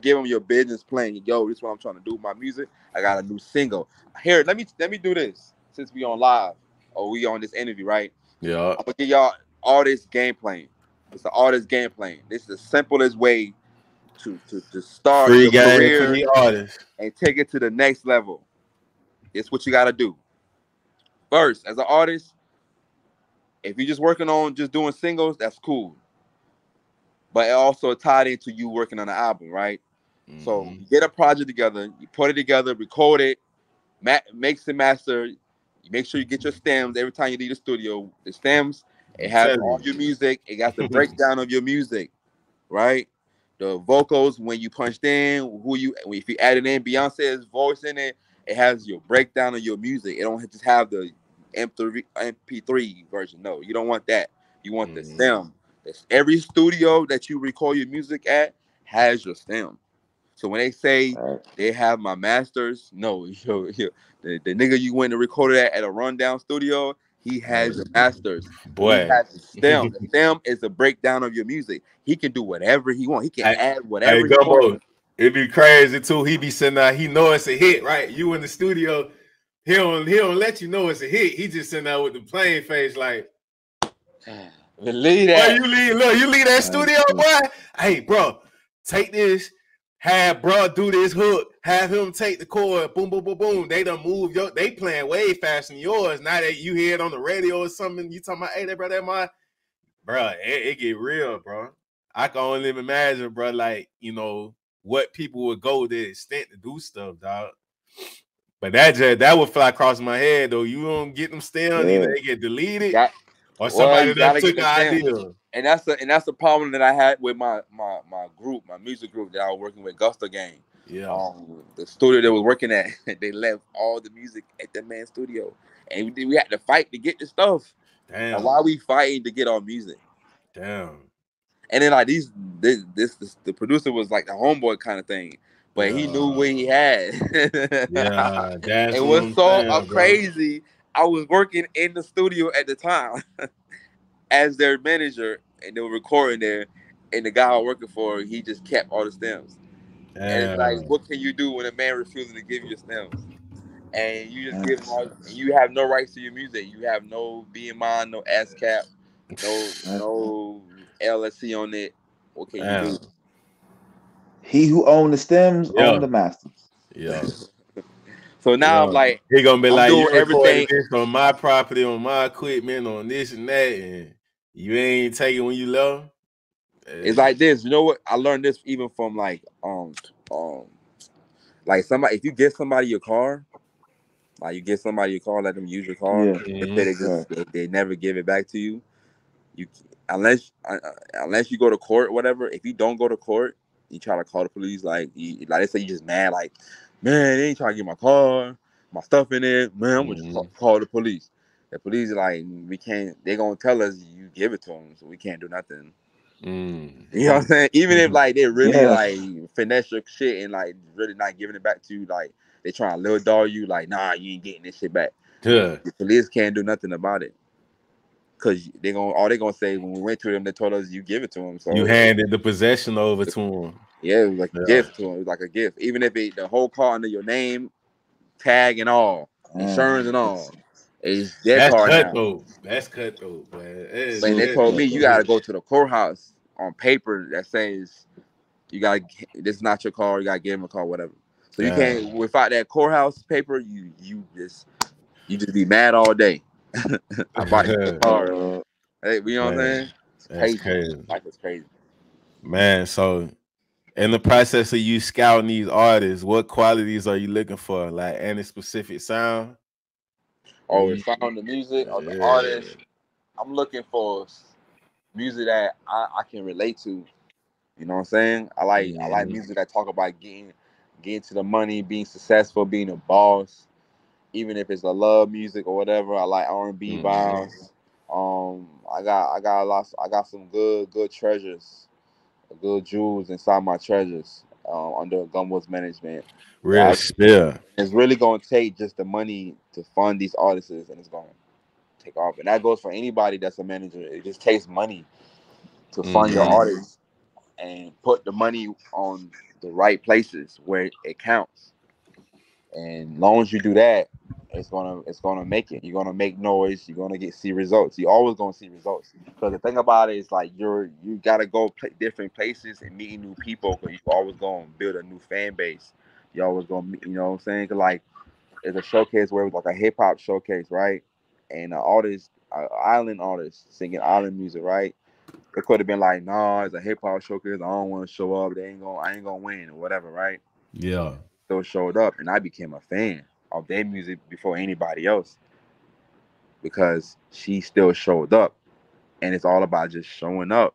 Speaker 11: give them your business plan. Yo, this is what I'm trying to do with my music. I got a new single. Here, let me do this since we on live or we on this interview, right?
Speaker 1: Yeah.
Speaker 11: I'm gonna give y'all all this game plan. It's the artist game plan. This is the simplest way to start
Speaker 1: free
Speaker 11: your
Speaker 1: game
Speaker 11: career
Speaker 1: for the artist
Speaker 11: and take it to the next level. It's what you gotta do. First, as an artist, if you're just working on just doing singles, that's cool. But it also tied into you working on an album, right? So you get a project together, you put it together, record it, mix and master. You make sure you get your stems every time you leave the studio. The stems, it has all your music. It got the breakdown of your music, right? The vocals when you punched in, if you added in Beyonce's voice in it, it has your breakdown of your music. It don't just have the MP3 version. No, you don't want that. You want the stem. Every studio that you record your music at has your stem. So when they say they have my masters, no, the nigga you went to record it at a rundown studio, he has the masters.
Speaker 1: Boy.
Speaker 11: He has the stem. The stem is the breakdown of your music. He can do whatever he wants. He can add whatever he wants.
Speaker 1: It'd be crazy too. He be sitting there, he know it's a hit, right? You in the studio, he don't let you know it's a hit. He just sitting there with the plain face like,
Speaker 11: believe that.
Speaker 1: Boy, you leave that studio, boy. Hey, bro, take this. Have bro do this hook. Have him take the chord. Boom, boom, boom, boom. They done move. They playing way faster than yours. Now that you hear it on the radio or something, you talking about, hey, that my. Bro, it get real, bro. I can only imagine, bro, like, what people would go to the extent to do stuff, dog. But that would fly across my head, though. You don't get them stems, either they get deleted or somebody that took the idea.
Speaker 11: And that's the problem that I had with my group, my music group that I was working with, Gusto Gang.
Speaker 1: Yeah.
Speaker 11: The studio they was working at, they left all the music at the man's studio, and we had to fight to get the stuff.
Speaker 1: Damn.
Speaker 11: And why are we fighting to get our music?
Speaker 1: Damn.
Speaker 11: And then like the producer was like the homeboy kind of thing, but he knew what he had.
Speaker 1: Yeah, that's
Speaker 11: it was so crazy. Bro. I was working in the studio at the time as their manager, and they were recording there. And the guy I was working for, he just kept all the stems.
Speaker 1: Damn.
Speaker 11: And it's like, what can you do when a man refuses to give you stems? And you just give them all, and you have no rights to your music. You have no BMI, no ASCAP, no LSC on it. What can you do?
Speaker 10: He who owned the stems owned the masters.
Speaker 1: Yeah.
Speaker 11: So now I'm like,
Speaker 1: he gonna be
Speaker 11: I'm
Speaker 1: like,
Speaker 11: doing
Speaker 1: you recorded
Speaker 11: everything.
Speaker 1: this on my property, on my equipment, on this and that, and you ain't taking when you love.
Speaker 11: It's like this. You know what? I learned this even from like somebody. If you get somebody your car, like you get somebody your car, let them use your car.
Speaker 10: Yeah.
Speaker 11: If they just they never give it back to you, you unless you go to court or whatever. If you don't go to court, you try to call the police. Like they say, you just mad. Like, man, they ain't trying to get my car, my stuff in it. Man, I'm gonna just call the police. The police are like, we can't. They gonna tell us you give it to them, so we can't do nothing. You know what I'm saying? Even if like they really like finesse your shit and like really not giving it back to you, like they trying to little dog you, like, nah, you ain't getting this shit back.
Speaker 1: Yeah.
Speaker 11: The police can't do nothing about it. Cause all they gonna say when we went to them, they told us you give it to them. So
Speaker 1: you handed the possession over to him.
Speaker 11: Yeah, it was like a gift to them. It was like a gift. Even if the whole car under your name, tag and all, insurance and all. It's their
Speaker 1: That's
Speaker 11: car
Speaker 1: cutthroat.
Speaker 11: now.
Speaker 1: That's cutthroat, man.
Speaker 11: But they told me you gotta go to the courthouse on paper that says you gotta. This is not your car. You gotta give them a car, whatever. So you can't without that courthouse paper. You just be mad all day. I bought you a car. Hey, you know what I'm saying? It's crazy. Life is crazy.
Speaker 1: Man, so in the process of you scouting these artists, what qualities are you looking for? Like any specific sound?
Speaker 11: Oh, it's found the music or the artist. I'm looking for music that I can relate to. You know what I'm saying? I like music that talk about getting to the money, being successful, being a boss. Even if it's a love music or whatever, I like R&B vibes. I got some good treasures, good jewels inside my treasures under Gombos management.
Speaker 1: Real spill.
Speaker 11: It's really gonna take just the money to fund these artists, and it's gonna take off. And that goes for anybody that's a manager. It just takes money to fund your artists and put the money on the right places where it counts. And long as you do that, it's gonna make it. You're gonna make noise. You're gonna see results. You're always gonna see results. Because the thing about it is like you gotta go different places and meeting new people. Because you always gonna build a new fan base. You always gonna meet, you know what I'm saying? 'Cause like it's a showcase where it was like a hip hop showcase, right? And island artists singing island music, right? It could have been like, nah, it's a hip hop showcase. I don't want to show up. I ain't gonna win or whatever, right?
Speaker 1: Yeah.
Speaker 11: Still showed up, and I became a fan of their music before anybody else because she still showed up, and it's all about just showing up,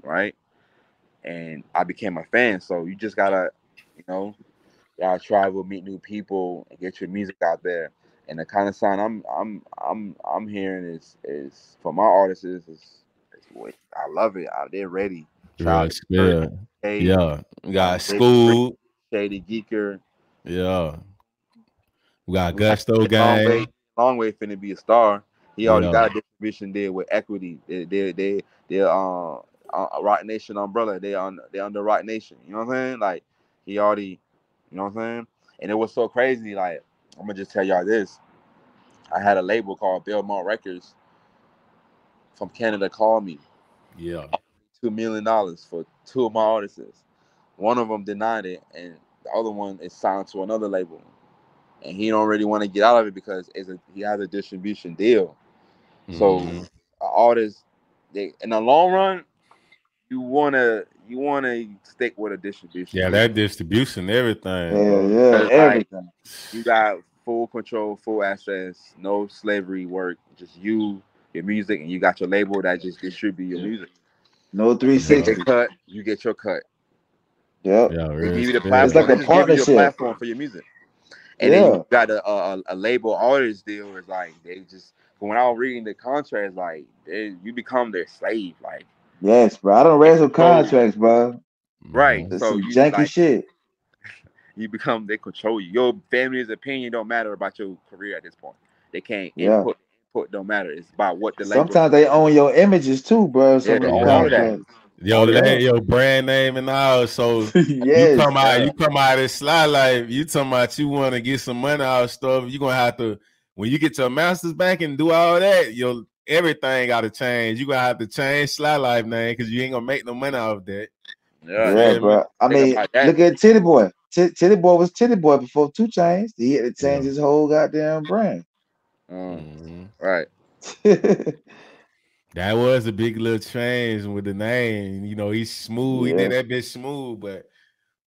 Speaker 11: right? And I became a fan. So you just gotta, travel, meet new people, and get your music out there. And the kind of sound I'm hearing is for my artists is I love it. They're ready.
Speaker 1: Real spill. Yeah. We got
Speaker 11: David
Speaker 1: School.
Speaker 11: Shady Geeker.
Speaker 1: Yeah. We got Gusto Gang.
Speaker 11: Long way finna be a star. He already got a distribution deal with Equity. They're Rock Nation umbrella. They're under Rock Nation. You know what I'm saying? Like he already, you know what I'm saying? And it was so crazy. Like I'm gonna just tell y'all this. I had a label called Belmont Records from Canada call me.
Speaker 1: Yeah.
Speaker 11: $2 million for 2 of my artists. One of them denied it, and the other one is signed to another label. And he don't really want to get out of it because he has a distribution deal. So artists, in the long run, you wanna stick with a distribution.
Speaker 1: Yeah, that distribution, everything.
Speaker 10: Yeah, everything.
Speaker 11: You got full control, full access, no slavery work. Just your music, and you got your label that just distribute your music.
Speaker 10: No 360.
Speaker 11: You get your cut.
Speaker 10: Yep.
Speaker 1: Yeah,
Speaker 11: they give you the platform.
Speaker 10: It's like a
Speaker 11: just give you a platform for your music. And then you got a label artist deal. Is like they just when I was reading the contracts, like you become their slave. Like
Speaker 10: yes, bro. I don't read some contracts, bro.
Speaker 11: Right.
Speaker 10: That's
Speaker 11: So
Speaker 10: some
Speaker 11: you
Speaker 10: janky shit.
Speaker 11: You become, they control you. Your family's opinion don't matter about your career at this point. They can't input don't matter. It's about what the label.
Speaker 10: Sometimes they own your images too, bro. Some of the contracts.
Speaker 1: Yo, that ain't your brand name and all. So
Speaker 10: yes,
Speaker 1: you come out of Sly Life, you talking about you want to get some money out of stuff. You're gonna have to, when you get your master's bank and do all that, everything gotta change. You're gonna have to change Sly Life name because you ain't gonna make no money out of that.
Speaker 10: Yeah, bro. I mean, look at Titty Boy. Titty Boy was Titty Boy before 2 Chainz. He had to change his whole goddamn brand.
Speaker 11: Right.
Speaker 1: That was a big little change with the name. You know, he's smooth. He did that bitch smooth, but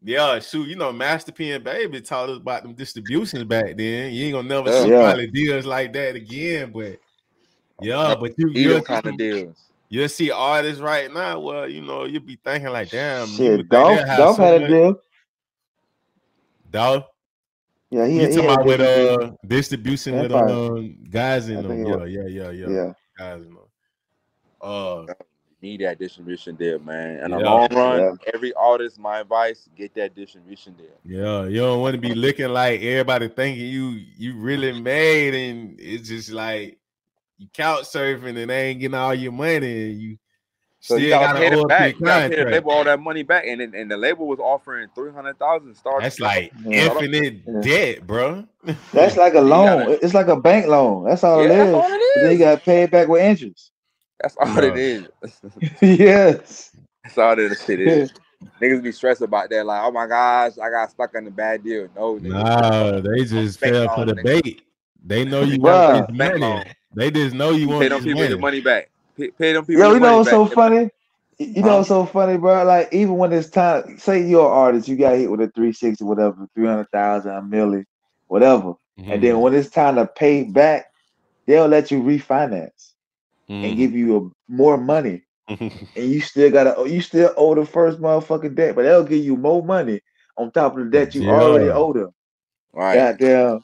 Speaker 1: yeah, shoot, you know, Master P and Baby taught us about them distributions back then. You ain't gonna never see probably deals like that again, but yeah, but you'll see artists right now. Well, you know, you'll be thinking like, damn, you would think they'll have
Speaker 10: Dolph
Speaker 1: so
Speaker 10: had
Speaker 1: much.
Speaker 10: a deal.
Speaker 1: Dolph?
Speaker 10: Yeah, he
Speaker 1: talking
Speaker 10: had
Speaker 1: about with distribution with guys in them.
Speaker 10: Yeah.
Speaker 1: Guys in them.
Speaker 11: Need that distribution deal, man. In the long run, every artist, my advice, get that distribution deal.
Speaker 1: Yeah, you don't want to be looking like everybody thinking you really made, and it's just like you couch surfing and they ain't getting all your money, and you
Speaker 11: so
Speaker 1: still
Speaker 11: you gotta pay them back. You gotta pay the
Speaker 1: contract.
Speaker 11: label all that money back, and the label was offering $300,000 starting.
Speaker 1: That's like infinite debt, bro.
Speaker 10: That's like a loan. It's like a bank loan. That's all it is.
Speaker 11: That's all it is.
Speaker 10: But then you gotta pay it back with interest.
Speaker 11: That's all it is.
Speaker 10: Yes.
Speaker 11: That's all that shit is. Niggas be stressed about that, like, oh my gosh, I got stuck on the bad deal. No,
Speaker 1: nah, they just fell for the bait. They know you want this money. They just know you want
Speaker 11: pay them people the money back. Pay them people.
Speaker 10: Yo, you know what's so funny? You know what's so funny, bro? Like, even when it's time, say you're an artist, you got hit with a 360, whatever, 300,000, a million, whatever, and then when it's time to pay back, they'll let you refinance and give you more money, and you still owe the first motherfucking debt, but they'll give you more money on top of the debt you already owe them.
Speaker 11: Right?
Speaker 10: Goddamn.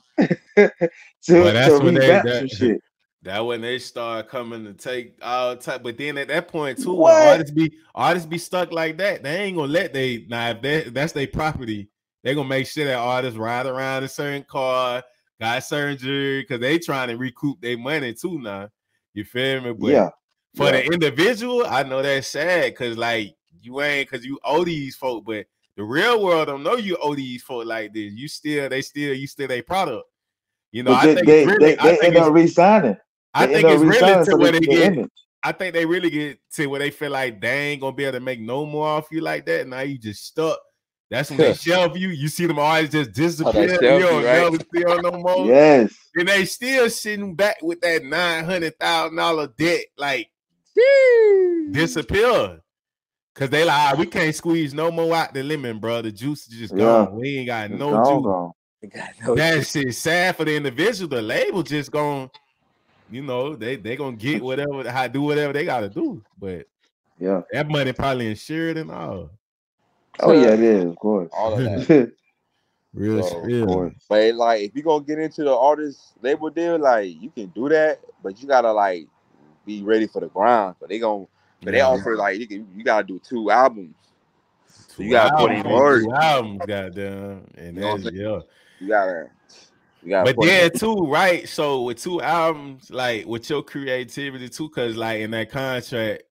Speaker 10: to revamp some shit.
Speaker 1: That when they start coming to take all type, but then at that point too, when artists be stuck like that, they ain't gonna let if that's their property, they gonna make sure that artists ride around a certain car, got certain jewelry, because they trying to recoup their money too now. You feel me? But for the individual, I know that's sad because like you owe these folk, but the real world don't know you owe these folk like this. You still their product. You know,
Speaker 10: but they end up re-signing.
Speaker 1: I think it's really to where they get. I think they really get to where they feel like they ain't gonna be able to make no more off you like that. Now you just stuck. That's when they shelve you. You see them always just disappear. You don't never see them no more.
Speaker 10: Yes.
Speaker 1: And they still sitting back with that $900,000 debt, like disappear. Cause they like, we can't squeeze no more out the lemon, bro. The juice is just gone. We ain't got no juice. That shit sad for the individual. The label just gone. You know, they gonna get whatever, do whatever they gotta do. But that money probably insured and all.
Speaker 10: Oh yeah, it is, of course.
Speaker 11: All of that.
Speaker 1: Real.
Speaker 11: But like, if you gonna get into the artist label deal, like you can do that, but you gotta like be ready for the grind. But they offer like you gotta do 2 albums. So you gotta put in work.
Speaker 1: 2 albums, goddamn, and
Speaker 11: you gotta.
Speaker 1: But then too, right? So with 2 albums, like with your creativity too, because like in that contract,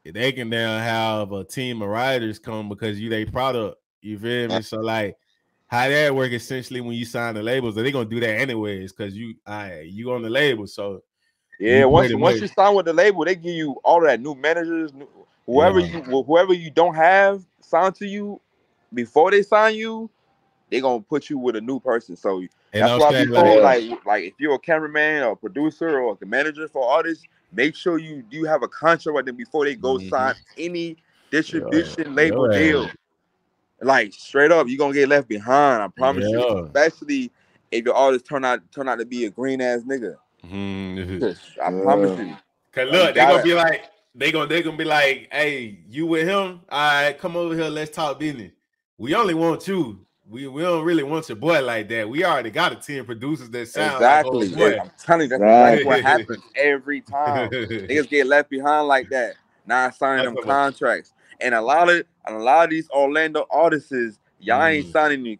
Speaker 1: they can now have a team of writers come because you their product. You feel me? So like how that work essentially when you sign the labels, they gonna do that anyways because you on the label. So
Speaker 11: once you sign with the label, they give you all of that new managers, whoever you don't have signed to you before they sign you. They gonna put you with a new person, so that's why people like if you're a cameraman or a producer or a manager for artists, make sure you have a contract with them before they go sign any distribution label deal. Like straight up, you're gonna get left behind. I promise you. Especially if your artist turn out to be a green ass nigga. I promise you.
Speaker 1: Cause look, they gonna be like, they gonna be like, hey, you with him? All right, come over here, let's talk business. We only want you. We don't really want your boy like that. We already got a team of producers that sound
Speaker 11: exactly.
Speaker 1: Like
Speaker 11: I'm telling you, that's exactly what happens every time. Niggas get left behind like that. Not signing them contracts. And a lot of these Orlando artists, y'all ain't signing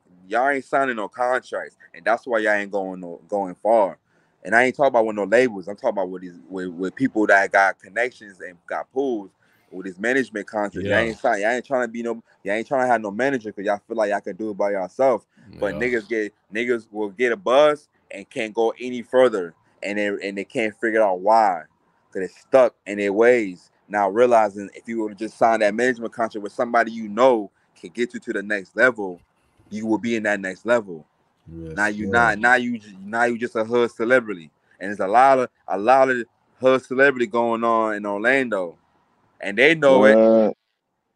Speaker 11: no contracts, and that's why y'all ain't going far. And I ain't talking about with no labels. I'm talking about with people that got connections and got pools with his management contract. Y'all ain't trying to have no manager because y'all feel like y'all can do it by yourself. But niggas will get a buzz and can't go any further, and they can't figure out why, because it's stuck in their ways. Now realizing if you were to just sign that management contract with somebody you know can get you to the next level, you will be in that next level.
Speaker 1: Yes,
Speaker 11: Now you
Speaker 1: sir.
Speaker 11: now you just a hood celebrity, and there's a lot of hood celebrity going on in Orlando, and they know it.
Speaker 10: What?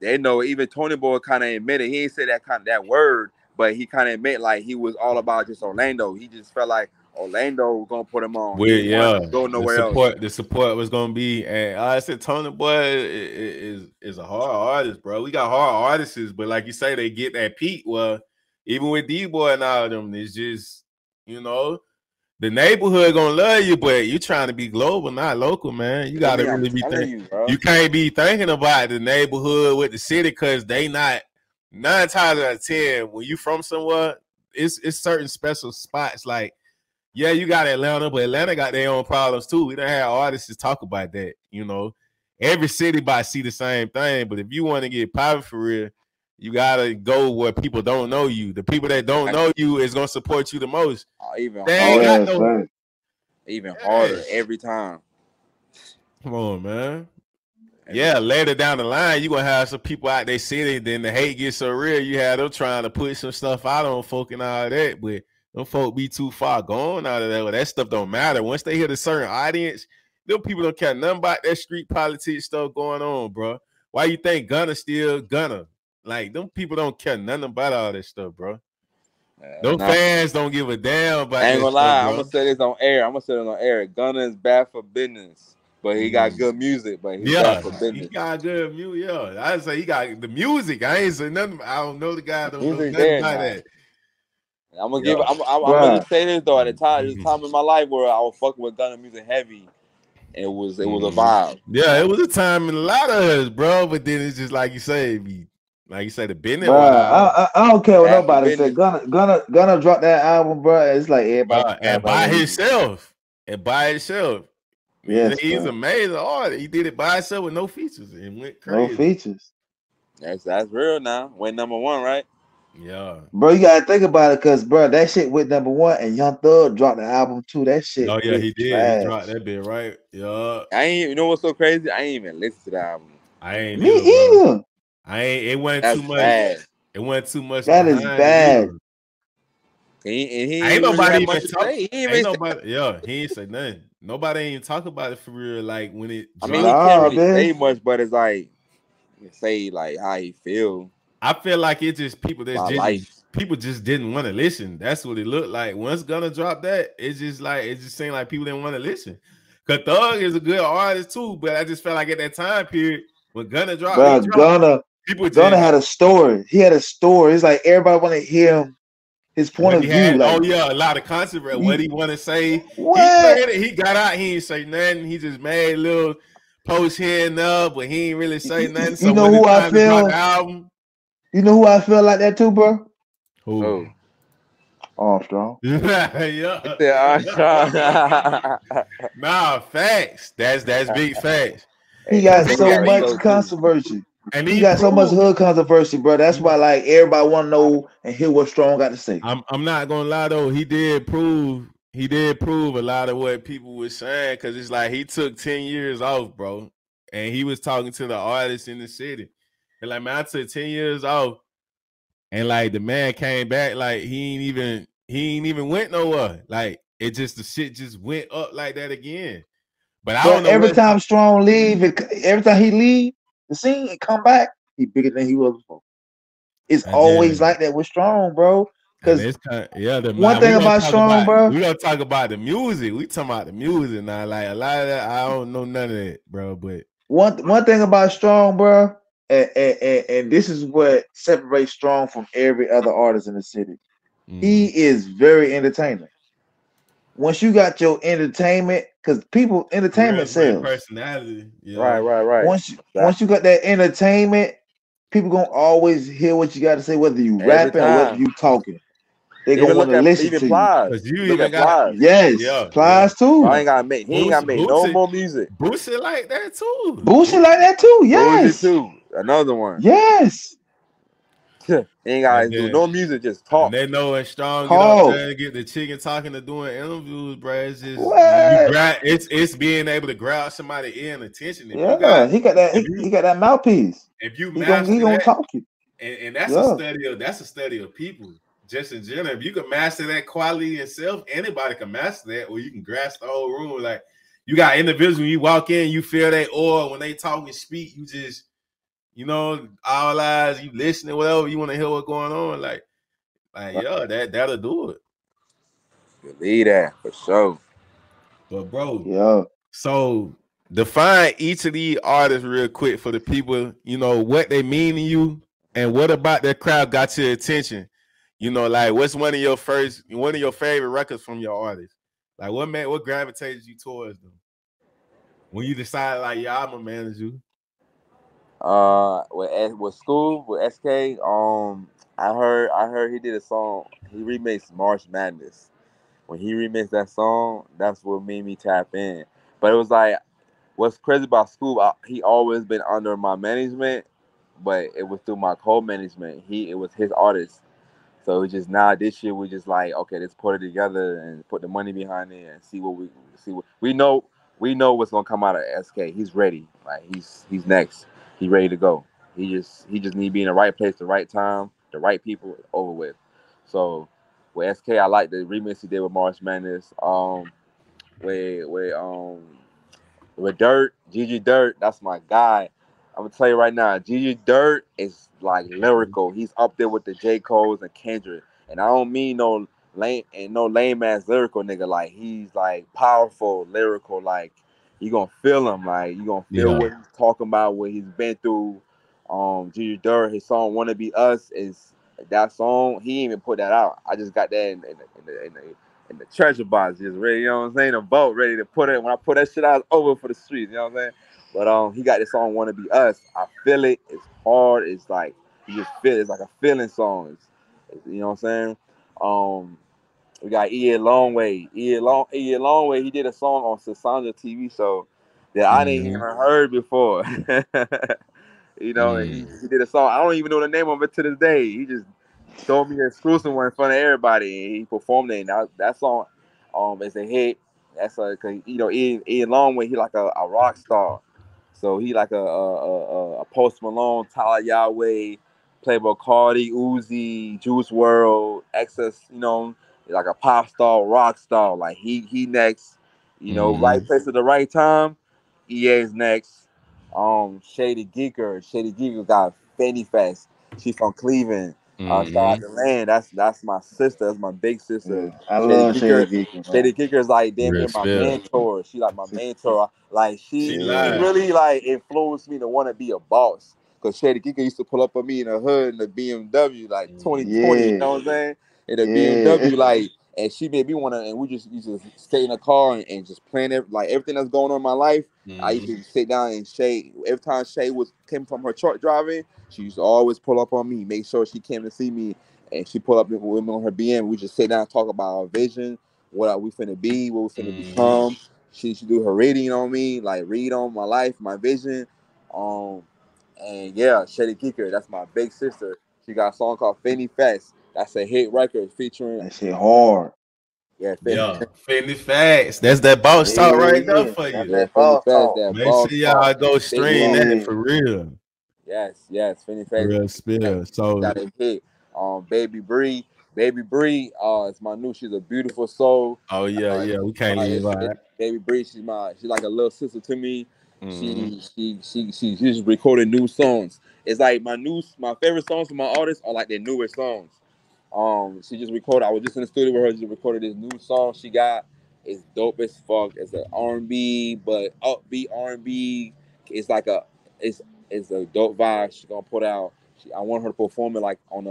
Speaker 11: They know it. Even Tony Boy kind of admitted he ain't say that word, but he kind of admit like he was all about just Orlando. He just felt like Orlando was gonna put him on. He didn't want to go nowhere else.
Speaker 1: The support was gonna be, and I said Tony Boy is a hard artist, bro. We got hard artists, but like you say, they get that peak. Well, even with D Boy and all of them, it's just the neighborhood gonna love you, but you trying to be global, not local, man. You gotta really be thinking. You can't be thinking about the neighborhood with the city because they not 9 times out of 10 when you from somewhere. It's certain special spots like. Yeah, you got Atlanta, but Atlanta got their own problems too. We don't have artists talk about that. Every city might see the same thing, but if you want to get popular for real, you gotta go where people don't know you. The people that don't know you is gonna support you the most.
Speaker 11: Even harder every time.
Speaker 1: Come on, man. Yeah, later down the line, you gonna have some people out their city. Then the hate gets so real, you have them trying to put some stuff out on folk and all that, but. Them folk be too far gone out of that. Well, that stuff don't matter. Once they hit a certain audience, them people don't care nothing about that street politics stuff going on, bro. Why you think Gunna still Gunna? Like, them people don't care nothing about all that stuff, bro. Them fans don't give a damn about that.
Speaker 11: I ain't gonna lie. I'm gonna say this on air. Gunna is bad for business, but he got good music. But he's bad for business.
Speaker 1: He got good music. Yeah, I say he got the music. I ain't say nothing. I don't know the guy. Don't know nothing about that.
Speaker 11: I'm gonna I'm gonna just say this though. At the time, there's a time in my life where I was fucking with Gunna music heavy. And it was a vibe.
Speaker 1: Yeah, it was a time in a lot of us, bro. But then it's just like you say, the business.
Speaker 10: I don't care what nobody said. Gunna dropped that album, bro. It's like everybody
Speaker 1: and by himself.
Speaker 10: Yes,
Speaker 1: he's an amazing artist. He did it by himself with no features and went crazy.
Speaker 10: No features.
Speaker 11: That's real now. Went #1, right?
Speaker 1: Yeah,
Speaker 10: bro, you gotta think about it, because bro, that shit went #1, and Young Thug dropped the album too. That shit.
Speaker 1: Oh yeah, he did. Trash. He dropped that bit, right? Yeah.
Speaker 11: You know what's so crazy? I ain't even listened to the album.
Speaker 1: I ain't.
Speaker 10: Me either.
Speaker 1: It wasn't too much.
Speaker 11: Bad.
Speaker 1: It wasn't too much.
Speaker 10: That is bad.
Speaker 11: He
Speaker 1: ain't nobody even
Speaker 11: talk.
Speaker 1: He ain't say nothing. Nobody ain't talk about it for real. Like when it.
Speaker 11: I mean, he can't really say much, but it's like say like how he feel.
Speaker 1: I feel like it just people just didn't want to listen. That's what it looked like. Once Gunna dropped that, it just seemed like people didn't want to listen. Cause Thug is a good artist too, but I just felt like at that time period when Gunna dropped,
Speaker 10: Gunna had a story. He had a story. It's like everybody want to hear him, his point of view.
Speaker 1: A lot of controversy. What he want to say. He got out. He ain't say nothing. He just made a little post here and there, but he ain't really say nothing. So
Speaker 10: you know who I feel? You know who I feel like that too, bro?
Speaker 1: Who?
Speaker 10: Armstrong.
Speaker 1: Yeah. Nah, facts. That's big facts.
Speaker 10: He got so much controversy. And he got so much hood controversy, bro. That's why like everybody want to know and hear what Strong got to say.
Speaker 1: I'm not gonna lie though. He did prove a lot of what people were saying, because it's like he took 10 years off, bro. And he was talking to the artists in the city. And like, man, I took 10 years off, and like the man came back, like he ain't even went nowhere. Like the shit just went up like that again. But I don't know.
Speaker 10: Every time Strong leave, every time he leave the scene and come back, he bigger than he was before. It's always like that with Strong, bro. Because one thing about Strong, bro,
Speaker 1: we gonna talk about the music. We talking about the music now. Like a lot of that, I don't know none of that, bro. But
Speaker 10: one thing about Strong, bro. And this is what separates Strong from every other artist in the city. He is very entertaining. Once you got your entertainment, because entertainment sells.
Speaker 1: Personality. Yeah.
Speaker 11: Right.
Speaker 10: Once you got that entertainment, people gonna always hear what you got to say, whether you rapping or whether you talking. They gonna want to listen to
Speaker 11: you.
Speaker 1: You even got
Speaker 10: Plies too.
Speaker 11: He ain't gotta make no more music.
Speaker 1: Boosie like that too.
Speaker 10: Yes.
Speaker 11: Boosie too. Another one.
Speaker 10: Yes.
Speaker 11: He ain't gotta do no music, just talk.
Speaker 1: And they know when Strong get up there and get the chicken talking to doing interviews, bro. It's just it's being able to grab somebody in attention.
Speaker 10: He got that mouthpiece.
Speaker 1: If you
Speaker 10: he gonna talk you.
Speaker 1: And that's
Speaker 10: Yeah.
Speaker 1: a study of people. Just in general, if you can master that quality itself, anybody can master that, or you can grasp the whole room. Like you got individuals when you walk in, you feel that aura when they talk and speak. You just, all eyes, you listening, whatever you want to hear what's going on. Like yeah, that'll do it.
Speaker 11: Believe that for sure.
Speaker 1: But bro,
Speaker 10: Yeah.
Speaker 1: so define each of these artists real quick for the people, what they mean to you and what about their crowd got your attention. Like what's one of your favorite records from your artist? Like what gravitated you towards them? When you decided like, yeah, I'm a manager.
Speaker 11: With school with SK, I heard he did a song. He remixed March Madness. When he remixed that song, that's what made me tap in. But it was like, what's crazy about school? He always been under my management, but it was through my co-management. It was his artist. So it's just now this year we just like, okay, let's put it together and put the money behind it and see what we know. We know what's gonna come out of SK. He's ready. Like he's next. He's ready to go. He just need to be in the right place, the right time, the right people. Over with. So with SK, I like the remix he did with March Madness. With Dirt, Gigi Dirt, that's my guy. I'm gonna tell you right now, Gigi Dirt is like lyrical. He's up there with the J. Cole's and Kendrick. And I don't mean no lame ass lyrical nigga. Like he's like powerful, lyrical, like you gonna feel him. Like you gonna feel what he's talking about, what he's been through. Gigi Dirt, his song "Wanna Be Us" is that song. He even put that out. I just got that in the treasure box, just ready, what I'm saying, a boat ready to put it. When I put that shit out, it's over for the streets, what I'm saying? But he got this song "Wanna Be Us." I feel it. It's hard. It's like you just feel it. It's like a feeling song. You know what I'm saying? We got E.A. Longway. E.A. Longway, he did a song on Sasanja TV show that I didn't even heard before. And he did a song. I don't even know the name of it to this day. He just told me an exclusive one in front of everybody, and he performed it. And that song, is a hit. That's cause Ian Longway, he like a rock star, so he like a Post Malone, Tyler Yahweh, Playboy Cardi, Uzi, Juice World, Excess, like a pop star, rock star. Like he next, right place at the right time. EA's next. Shady Geeker got Fanny Fest. She's from Cleveland. Shout out to Land. That's my sister. That's my big sister.
Speaker 10: Yeah. I love Shady Geeker,
Speaker 11: Shady
Speaker 10: man.
Speaker 11: Geeker is like damn near my mentor. She like my mentor. Like she really like influenced me to want to be a boss. Cause Shady Geeker used to pull up on me in the hood in the BMW like 2020. You know what I'm saying? In the BMW like. And she made me want to, and we just used to stay in the car and just plan everything that's going on in my life. I used to sit down and Shay. Every time Shay came from her truck driving, she used to always pull up on me, make sure she came to see me, and she pull up with me on her BM. We just sit down and talk about our vision, what we finna be, what we finna become. She do her reading on me, like read on my life, my vision. And yeah, Shady Geeker, that's my big sister. She got a song called Fanny Fest. That's a hit record featuring.
Speaker 10: That shit hard.
Speaker 11: Yeah,
Speaker 1: Fanny Fest. That's that boss talk right there for you.
Speaker 10: That's that boss talk.
Speaker 11: That
Speaker 1: Make sure y'all go stream that for real.
Speaker 11: Yes, Fanny Fest.
Speaker 1: Real spill. So
Speaker 11: got a hit. Baby Bree. It's my new. She's a beautiful soul.
Speaker 1: Oh yeah, we can't leave out.
Speaker 11: Baby Bree, she's like a little sister to me. She just recorded new songs. It's like my favorite songs from my artists are like their newest songs. She just recorded. I was just in the studio with her. She recorded this new song she got. It's dope as fuck. It's an R&B, but upbeat R&B. It's like it's a dope vibe. She's gonna put out. I want her to perform it like on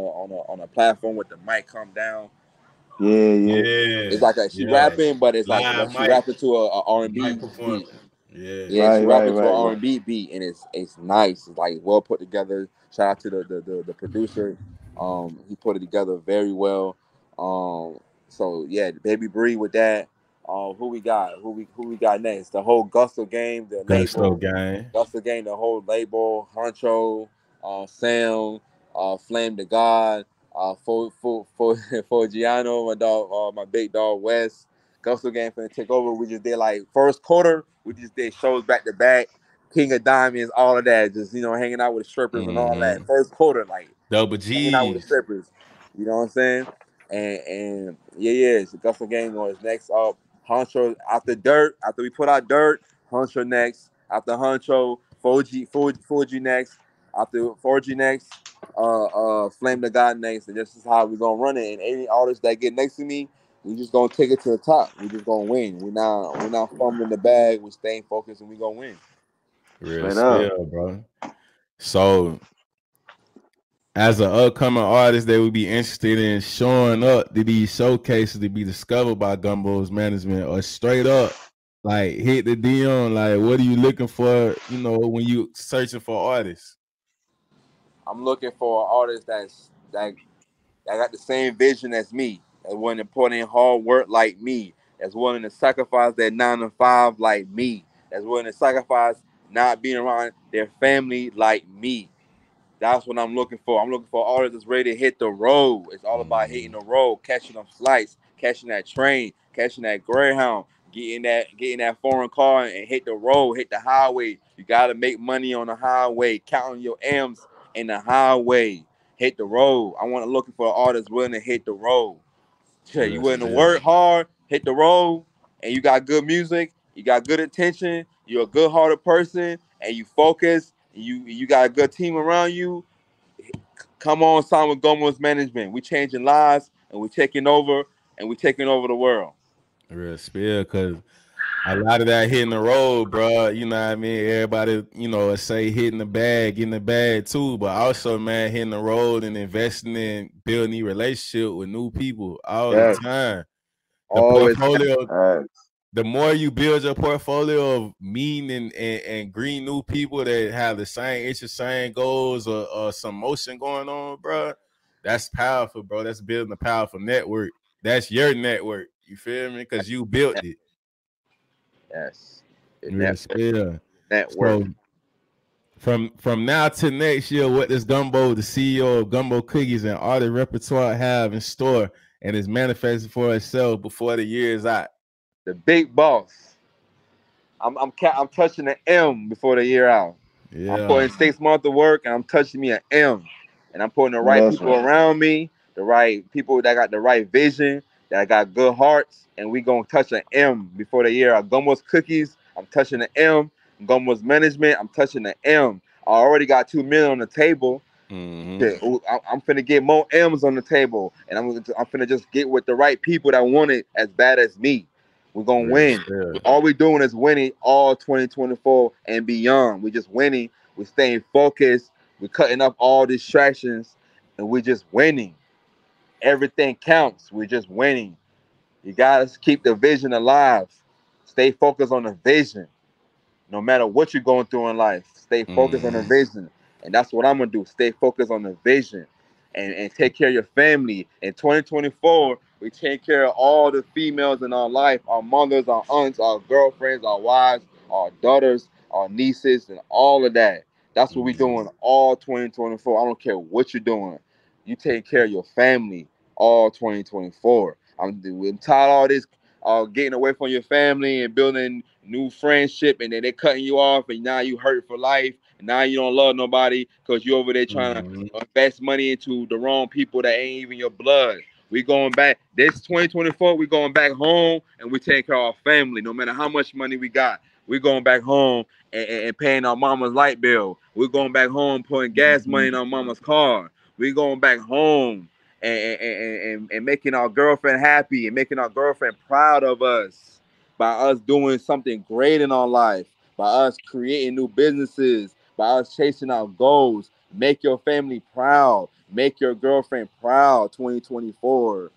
Speaker 11: a platform with the mic come down.
Speaker 10: Yeah.
Speaker 11: It's like she rapping, but it's like she rapping to a R&B beat. Yeah, she rapping to an R&B beat, and it's nice. It's like well put together. Shout out to the producer. He put it together very well. So yeah, Baby Bree with that. Who we got? Who we got next? The whole Gusto game, the label. Gusto game, the whole label. Honcho, Sam, Flame the God, Forgiano, my dog, my big dog West. Gusto game finna take over. We just did like first quarter. We just did shows back to back. King of Diamonds, all of that. Just hanging out with the strippers and all that. First quarter, like
Speaker 1: Double
Speaker 11: hanging out with the
Speaker 1: G's.
Speaker 11: strippers. You know what I'm saying? And yeah, it's Gusto Gang on his next up. Honcho after Dirt, after we put out Dirt, Honcho next. After Honcho, Fuji next. After Fuji next, Flame the God next. And this is how we gonna run it. And any artists that get next to me, we just gonna take it to the top. We just gonna win. We're not fumbling the bag. We staying focused and we gonna win.
Speaker 1: Real
Speaker 10: Straight up.
Speaker 1: spill, bro. So, as an upcoming artist, they would be interested in showing up to these showcases to be discovered by Gombos management, or straight up like hit the DM. Like, what are you looking for? You know, when you searching for artists.
Speaker 11: I'm looking for an artist that got the same vision as me, that's willing to put in hard work like me, that's willing to sacrifice their 9 to 5 like me, that's willing to sacrifice not being around their family like me. That's what I'm looking for. I'm looking for artists that's ready to hit the road. It's all about hitting the road, catching them flights, catching that train, catching that Greyhound, getting that foreign car and hit the road, hit the highway. You gotta make money on the highway, counting your M's in the highway. Hit the road. I want to looking for artists willing to hit the road. Yeah, you
Speaker 1: Real
Speaker 11: willing to
Speaker 1: spill.
Speaker 11: work hard, hit the road, and you got good music, you got good attention, you're a good-hearted person, and you focus, and you got a good team around you. Come on, sign with Gombos management. We changing lives, and we taking over the world.
Speaker 1: Real spill, because a lot of that hitting the road, bro. You know what I mean? Everybody, say hitting the bag, getting the bag too, but also, man, hitting the road and investing in building a relationship with new people all the
Speaker 10: Yes.
Speaker 1: time. The
Speaker 11: Always.
Speaker 1: portfolio,
Speaker 10: Right.
Speaker 1: the more you build your portfolio of meeting and green new people that have the same interest, same goals, or some motion going on, bro, that's powerful, bro. That's building a powerful network. That's your network. You feel me? Because you built it.
Speaker 11: Yes.
Speaker 1: Yes, yeah.
Speaker 11: Network.
Speaker 1: So from now to next year, what does Gombo, the CEO of Gumbo Cookies and Artist Repertoire, have in store and is manifesting for itself before the year is out?
Speaker 11: The big boss. I'm touching the M before the year out. I'm
Speaker 1: Yeah.
Speaker 11: putting 6 months of work and I'm touching me an M. And I'm putting the
Speaker 10: No,
Speaker 11: right
Speaker 10: that's
Speaker 11: people
Speaker 10: right.
Speaker 11: around me, the right people that got the right vision, that got good hearts, and we gonna touch an M before the year out. Gumbo's cookies, I'm touching the M. Gumbo's management, I'm touching the M. I already got 2 million on the table.
Speaker 1: Mm-hmm.
Speaker 11: Shit, I'm finna get more M's on the table, and I'm finna just get with the right people that want it as bad as me. We're gonna
Speaker 1: Real
Speaker 11: win.
Speaker 1: spill.
Speaker 11: All we doing is winning all 2024 and beyond. We just winning. We staying focused. We cutting up all distractions, and we just winning. Everything counts. We're just winning. You gotta keep the vision alive. Stay focused on the vision. No matter what you're going through in life, stay focused on the
Speaker 1: Mm-hmm.
Speaker 11: vision. And that's what I'm gonna do. Stay focused on the vision and take care of your family. In 2024, we take care of all the females in our life, our mothers, our aunts, our girlfriends, our wives, our daughters, our nieces, and all of that. That's what we're
Speaker 1: Mm-hmm.
Speaker 11: doing all 2024. I don't care what you're doing. You take care of your family all 2024. I'm tired of all this getting away from your family and building new friendship, and then they cutting you off, and now you hurt for life, and now you don't love nobody because you over there trying to
Speaker 1: Mm-hmm.
Speaker 11: invest money into the wrong people that ain't even your blood. We going back this 2024. We going back home, and we taking care of our family. No matter how much money we got, we going back home and paying our mama's light bill. We're going back home putting gas money in our mama's car. We going back home and making our girlfriend happy and making our girlfriend proud of us by us doing something great in our life, by us creating new businesses, by us chasing our goals. Make your family proud. Make your girlfriend proud. 2024.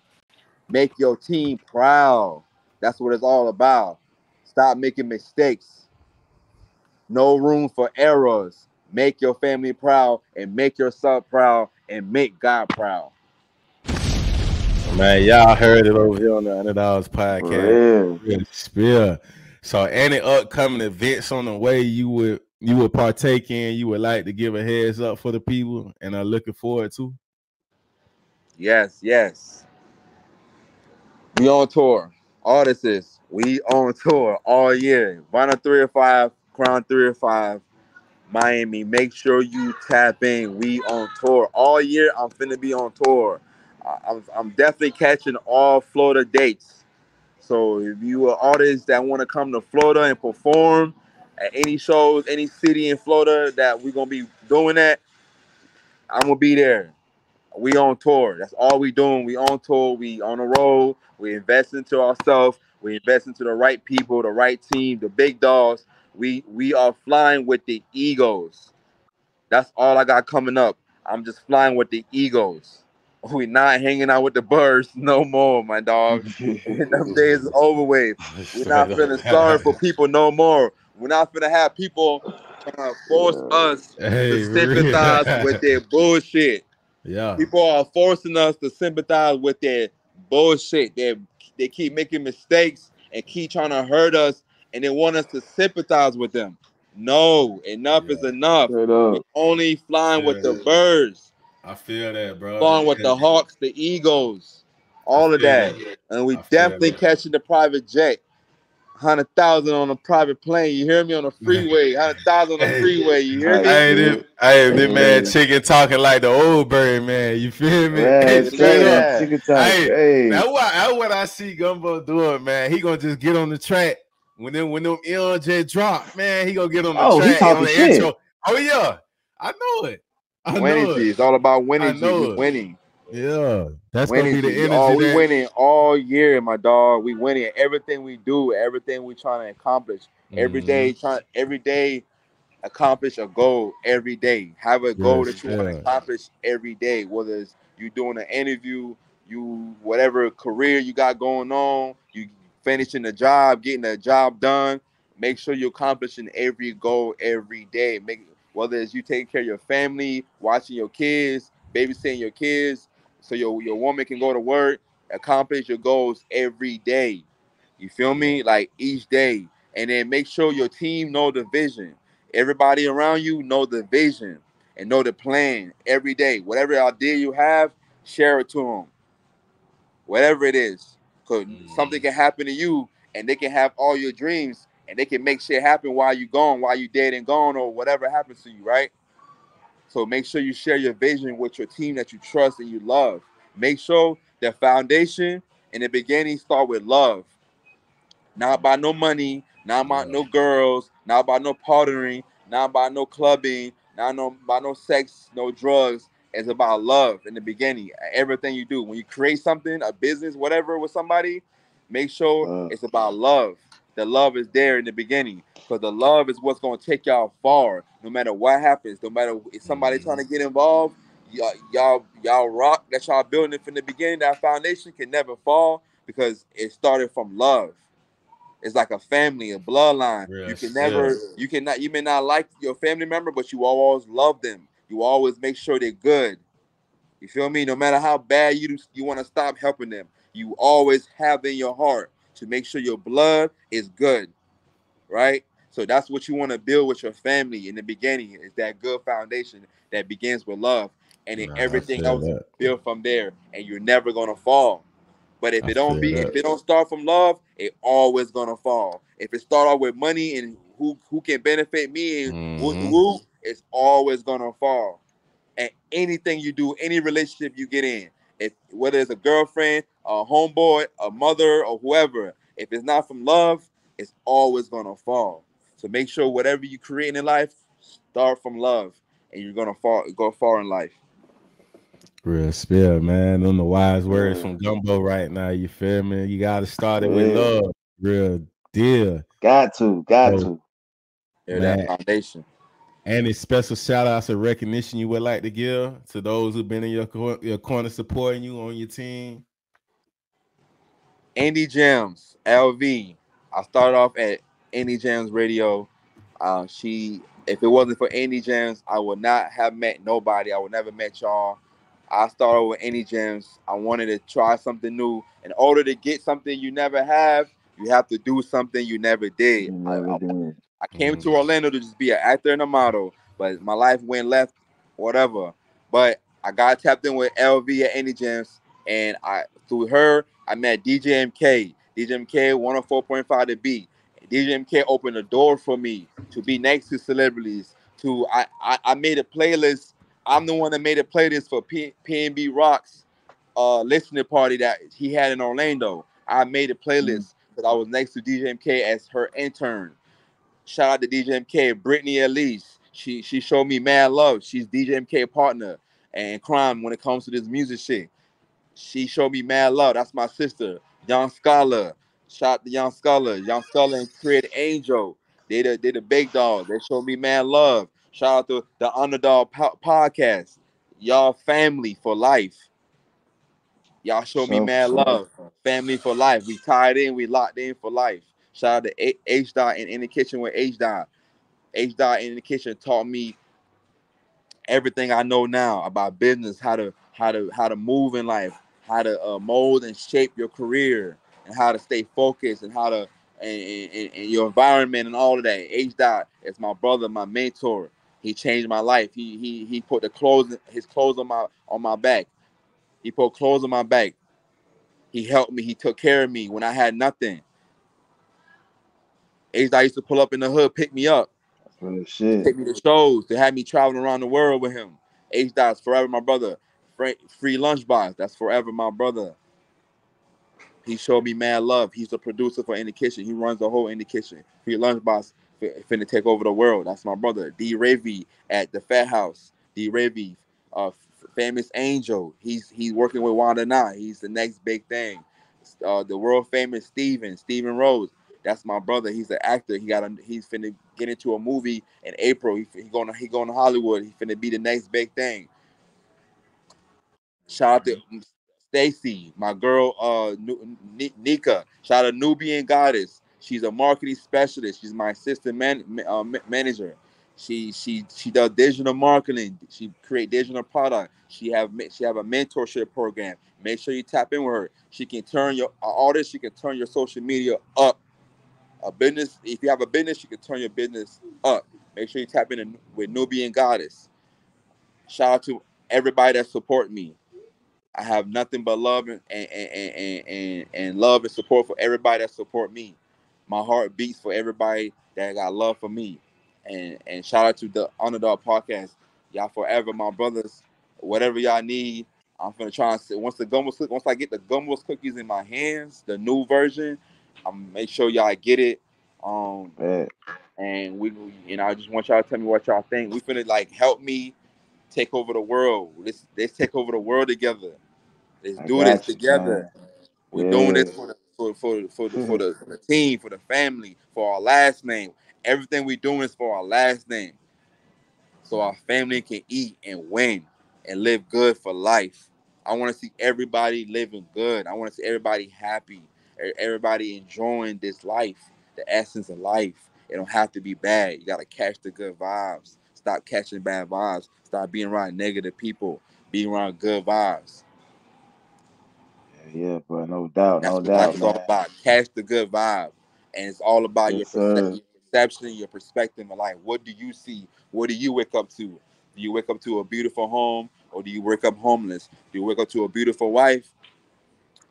Speaker 11: Make your team proud. That's what it's all about. Stop making mistakes. No room for errors. Make your family proud and make yourself proud and make God proud.
Speaker 1: Man, y'all heard it over here on the $100
Speaker 10: For
Speaker 1: podcast.
Speaker 10: real.
Speaker 1: Real spill. So, any upcoming events on the way you would partake in, you would like to give a heads up for the people and are looking forward to?
Speaker 11: Yes, yes. We on tour. Artists, we on tour all year. Vinyl 3 or 5, Crown 3 or 5. Miami. Make sure you tap in. We on tour all year. I'm finna be on tour. I'm definitely catching all Florida dates. So if you are artists that want to come to Florida and perform at any shows, any city in Florida that we're gonna be doing that, I'm gonna be there. We on tour. That's all we doing. We on tour. We on the road. We invest into ourselves. We invest into the right people, the right team, the big dogs. We are flying with the egos. That's all I got coming up. I'm just flying with the egos. We not hanging out with the birds no more, my dog. Them days is over with. We're
Speaker 1: Straight
Speaker 11: not
Speaker 1: up.
Speaker 11: feeling sorry for people no more. We're not finna have people trying to force us to
Speaker 1: Hey, for
Speaker 11: sympathize with
Speaker 1: real.
Speaker 11: their bullshit.
Speaker 1: Yeah.
Speaker 11: People are forcing us to sympathize with their bullshit. They keep making mistakes and keep trying to hurt us, and they want us to sympathize with them. No, enough is
Speaker 1: Yeah.
Speaker 11: enough.
Speaker 10: Straight
Speaker 11: We
Speaker 10: up.
Speaker 11: only flying with
Speaker 1: Yeah.
Speaker 11: the birds,
Speaker 1: I feel that, bro.
Speaker 11: flying with the hawks, the eagles,
Speaker 1: I
Speaker 11: all of
Speaker 1: feel
Speaker 11: that.
Speaker 1: that.
Speaker 11: And we
Speaker 1: I feel
Speaker 11: definitely
Speaker 1: that.
Speaker 11: catching the private jet. 100,000 on a private plane. You hear me on the
Speaker 1: Man.
Speaker 11: freeway? 100,000 on the
Speaker 1: Hey,
Speaker 11: freeway. You hear
Speaker 10: Type
Speaker 11: me?
Speaker 10: shit.
Speaker 1: this man
Speaker 10: Hey.
Speaker 1: chicken talking like the old bird, man. You feel me?
Speaker 10: Man,
Speaker 1: Hey,
Speaker 10: it's
Speaker 1: straight
Speaker 10: crazy.
Speaker 1: up.
Speaker 11: Yeah.
Speaker 10: Chicken talk.
Speaker 1: Hey,
Speaker 10: Hey.
Speaker 1: that's what I see Gumbo doing, man. He gonna just get on the track when them LJ drop, man. He gonna get on the
Speaker 10: Oh, he
Speaker 1: track on
Speaker 10: talking
Speaker 1: the
Speaker 10: shit.
Speaker 1: intro. Oh yeah, I know it. I
Speaker 11: Winning
Speaker 1: know
Speaker 11: G.
Speaker 1: it.
Speaker 11: It's all about
Speaker 1: I
Speaker 11: winning G. We
Speaker 1: know it.
Speaker 11: winning.
Speaker 1: Yeah, that's gonna
Speaker 11: Winning
Speaker 1: be the
Speaker 11: G.
Speaker 1: energy
Speaker 11: We
Speaker 1: that.
Speaker 11: winning all year, my dog. We winning everything we do, everything we trying to accomplish.
Speaker 1: Mm-hmm.
Speaker 11: Every day accomplish a goal every day. Have a goal that
Speaker 1: Yes,
Speaker 11: you want to
Speaker 1: yeah.
Speaker 11: accomplish every day. Whether it's you doing an interview, you whatever career you got going on, you finishing the job, getting the job done. Make sure you're accomplishing every goal every day. Make whether it's you taking care of your family, watching your kids, babysitting your kids, so your woman can go to work. Accomplish your goals every day. You feel
Speaker 1: Yeah.
Speaker 11: me? Like each day, and then make sure your team know the vision. Everybody around you know the vision and know the plan every day. Whatever idea you have, share it to them. Whatever it is, because something
Speaker 1: Mm-hmm.
Speaker 11: can happen to you, and they can have all your dreams, and they can make shit happen while you gone, while you dead and gone, or whatever happens to you, right? So make sure you share your vision with your team that you trust and you love. Make sure the foundation in the beginning start with love. Not about no money, not about
Speaker 1: Yeah.
Speaker 11: no girls, not about no partying, not about no clubbing, not no about no sex, no drugs. It's about love in the beginning. Everything you do. When you create something, a business, whatever with somebody, make sure it's about love. The love is there in the beginning. Because the love is what's gonna take y'all far. No matter what happens, no matter if somebody trying to
Speaker 1: Mm-hmm.
Speaker 11: get involved, y'all rock that y'all building from the beginning, that foundation can never fall because it started from love. It's like a family, a bloodline.
Speaker 1: Real
Speaker 11: You can
Speaker 1: shit.
Speaker 11: never, you cannot, you may not like your family member, but you always love them. You always make sure they're good. You feel me? No matter how bad you want to stop helping them, you always have in your heart to make sure your blood is good, right? So that's what you want to build with your family in the beginning. Is that good foundation that begins with love, and then
Speaker 1: Nah, I
Speaker 11: everything
Speaker 1: feel
Speaker 11: else
Speaker 1: that.
Speaker 11: build from there, and you're never gonna fall. But
Speaker 1: I feel
Speaker 11: if
Speaker 1: that.
Speaker 11: it don't start from love, it always gonna fall. If it start off with money and who can benefit me and
Speaker 1: Mm-hmm.
Speaker 11: it's always gonna fall. And anything you do, any relationship you get in, if whether it's a girlfriend, a homeboy, a mother, or whoever, if it's not from love, it's always gonna fall. So make sure whatever you create in life, start from love, and you're gonna go far in life.
Speaker 1: Real spill, man. Them the wise words from Gumbo right now. You feel me? You gotta start it with
Speaker 10: Yeah.
Speaker 1: love. Real deal.
Speaker 10: Got to. Got
Speaker 1: So,
Speaker 10: to.
Speaker 11: Yeah, that
Speaker 1: man,
Speaker 11: foundation.
Speaker 1: any special shout outs or recognition you would like to give to those who've been in your corner supporting you on your team?
Speaker 11: Andy Jams, LV. I started off at Andy Jams Radio. If it wasn't for Andy Jams, I would not have met nobody. I would never met y'all. I started with Andy Jams. I wanted to try something new. In order to get something you never have, you have to do something you never did.
Speaker 10: You never did.
Speaker 11: I came to Orlando to just be an actor and a model, but my life went left, whatever. But I got tapped in with LV at Any Gems, and I through her I met DJ MK. DJ MK 104.5 The Beat. DJ MK opened the door for me to be next to celebrities, I made a playlist. I'm the one that made a playlist for PNB Rock's listening party that he had in Orlando. I made a
Speaker 10: Mm.
Speaker 11: playlist because I was next to DJ MK as her intern. Shout out to DJ MK, Brittany Elise. She showed me mad love. She's DJ MK partner and crime when it comes to this music shit. She showed me mad love. That's my sister, Young Scholar. Shout out to Young Scholar. Young Scholar and Creative Angel. They the big dog. They showed me mad love. Shout out to the Underdog podcast. Y'all family for life. Y'all show me
Speaker 10: For
Speaker 11: mad
Speaker 10: sure.
Speaker 11: love. Family for life. We tied in. We locked in for life. Shout out to H Dot and In the Kitchen with H Dot. H Dot in the Kitchen taught me everything I know now about business, how to move in life, how to mold and shape your career, and how to stay focused, and how to and your environment and all of that. H Dot is my brother, my mentor. He changed my life. He put his clothes on my back. He put clothes on my back. He helped me. He took care of me when I had nothing. H Dot used to pull up in the hood, pick me up,
Speaker 10: That's real shit.
Speaker 11: take me to shows, to have me traveling around the world with him. H Dot's forever my brother. Free lunchbox, that's forever my brother. He showed me mad love. He's the producer for In the Kitchen. He runs the whole In the Kitchen. Free lunchbox finna take over the world. That's my brother. D Ravy at the Fat House. D Ravy, famous Angel. He's working with Wanda now. He's the next big thing. The world famous Steven Rose. That's my brother. He's an actor. He's finna get into a movie in April. He going to Hollywood. He finna be the next big thing. Shout out to Stacy, my girl, Nika. Shout out to Nubian Goddess. She's a marketing specialist. She's my assistant manager. She does digital marketing. She create digital product. She have a mentorship program. Make sure you tap in with her. She can turn your artist. She can turn your social media up. A business. If you have a business, she can turn your business up. Make sure you tap in with Nubian Goddess. Shout out to everybody that support me. I have nothing but love and love and support for everybody that support me. My heart beats for everybody that got love for me. And shout out to the Underdog Podcast. Y'all forever my brothers. Whatever y'all need, I'm gonna try and once I get the Gombos cookies in my hands, the new version, I'm make sure y'all get it. Um
Speaker 10: Bet.
Speaker 11: and I just want y'all to tell me what y'all think. We finna like help me take over the world. Let's take over the world together. Let's
Speaker 10: I
Speaker 11: do this
Speaker 10: got you,
Speaker 11: together.
Speaker 10: man.
Speaker 11: We're doing this
Speaker 10: Yeah.
Speaker 11: for the team, for the family, for our last name. Everything we're doing is for our last name, so our family can eat and win and live good for life. I want to see everybody living good. I want to see everybody happy, everybody enjoying this life, the essence of life. It don't have to be bad. You gotta catch the good vibes. Stop catching bad vibes. Stop being around negative people. Be around good vibes.
Speaker 10: Yeah, yeah, bro. No doubt,
Speaker 11: That's
Speaker 10: no
Speaker 11: what life
Speaker 10: doubt,
Speaker 11: is all
Speaker 10: man.
Speaker 11: about. Catch the good vibe, and it's all about
Speaker 10: Yes, sir.
Speaker 11: your perception, your perspective of life. What do you see? What do you wake up to? Do you wake up to a beautiful home, or do you wake up homeless? Do you wake up to a beautiful wife,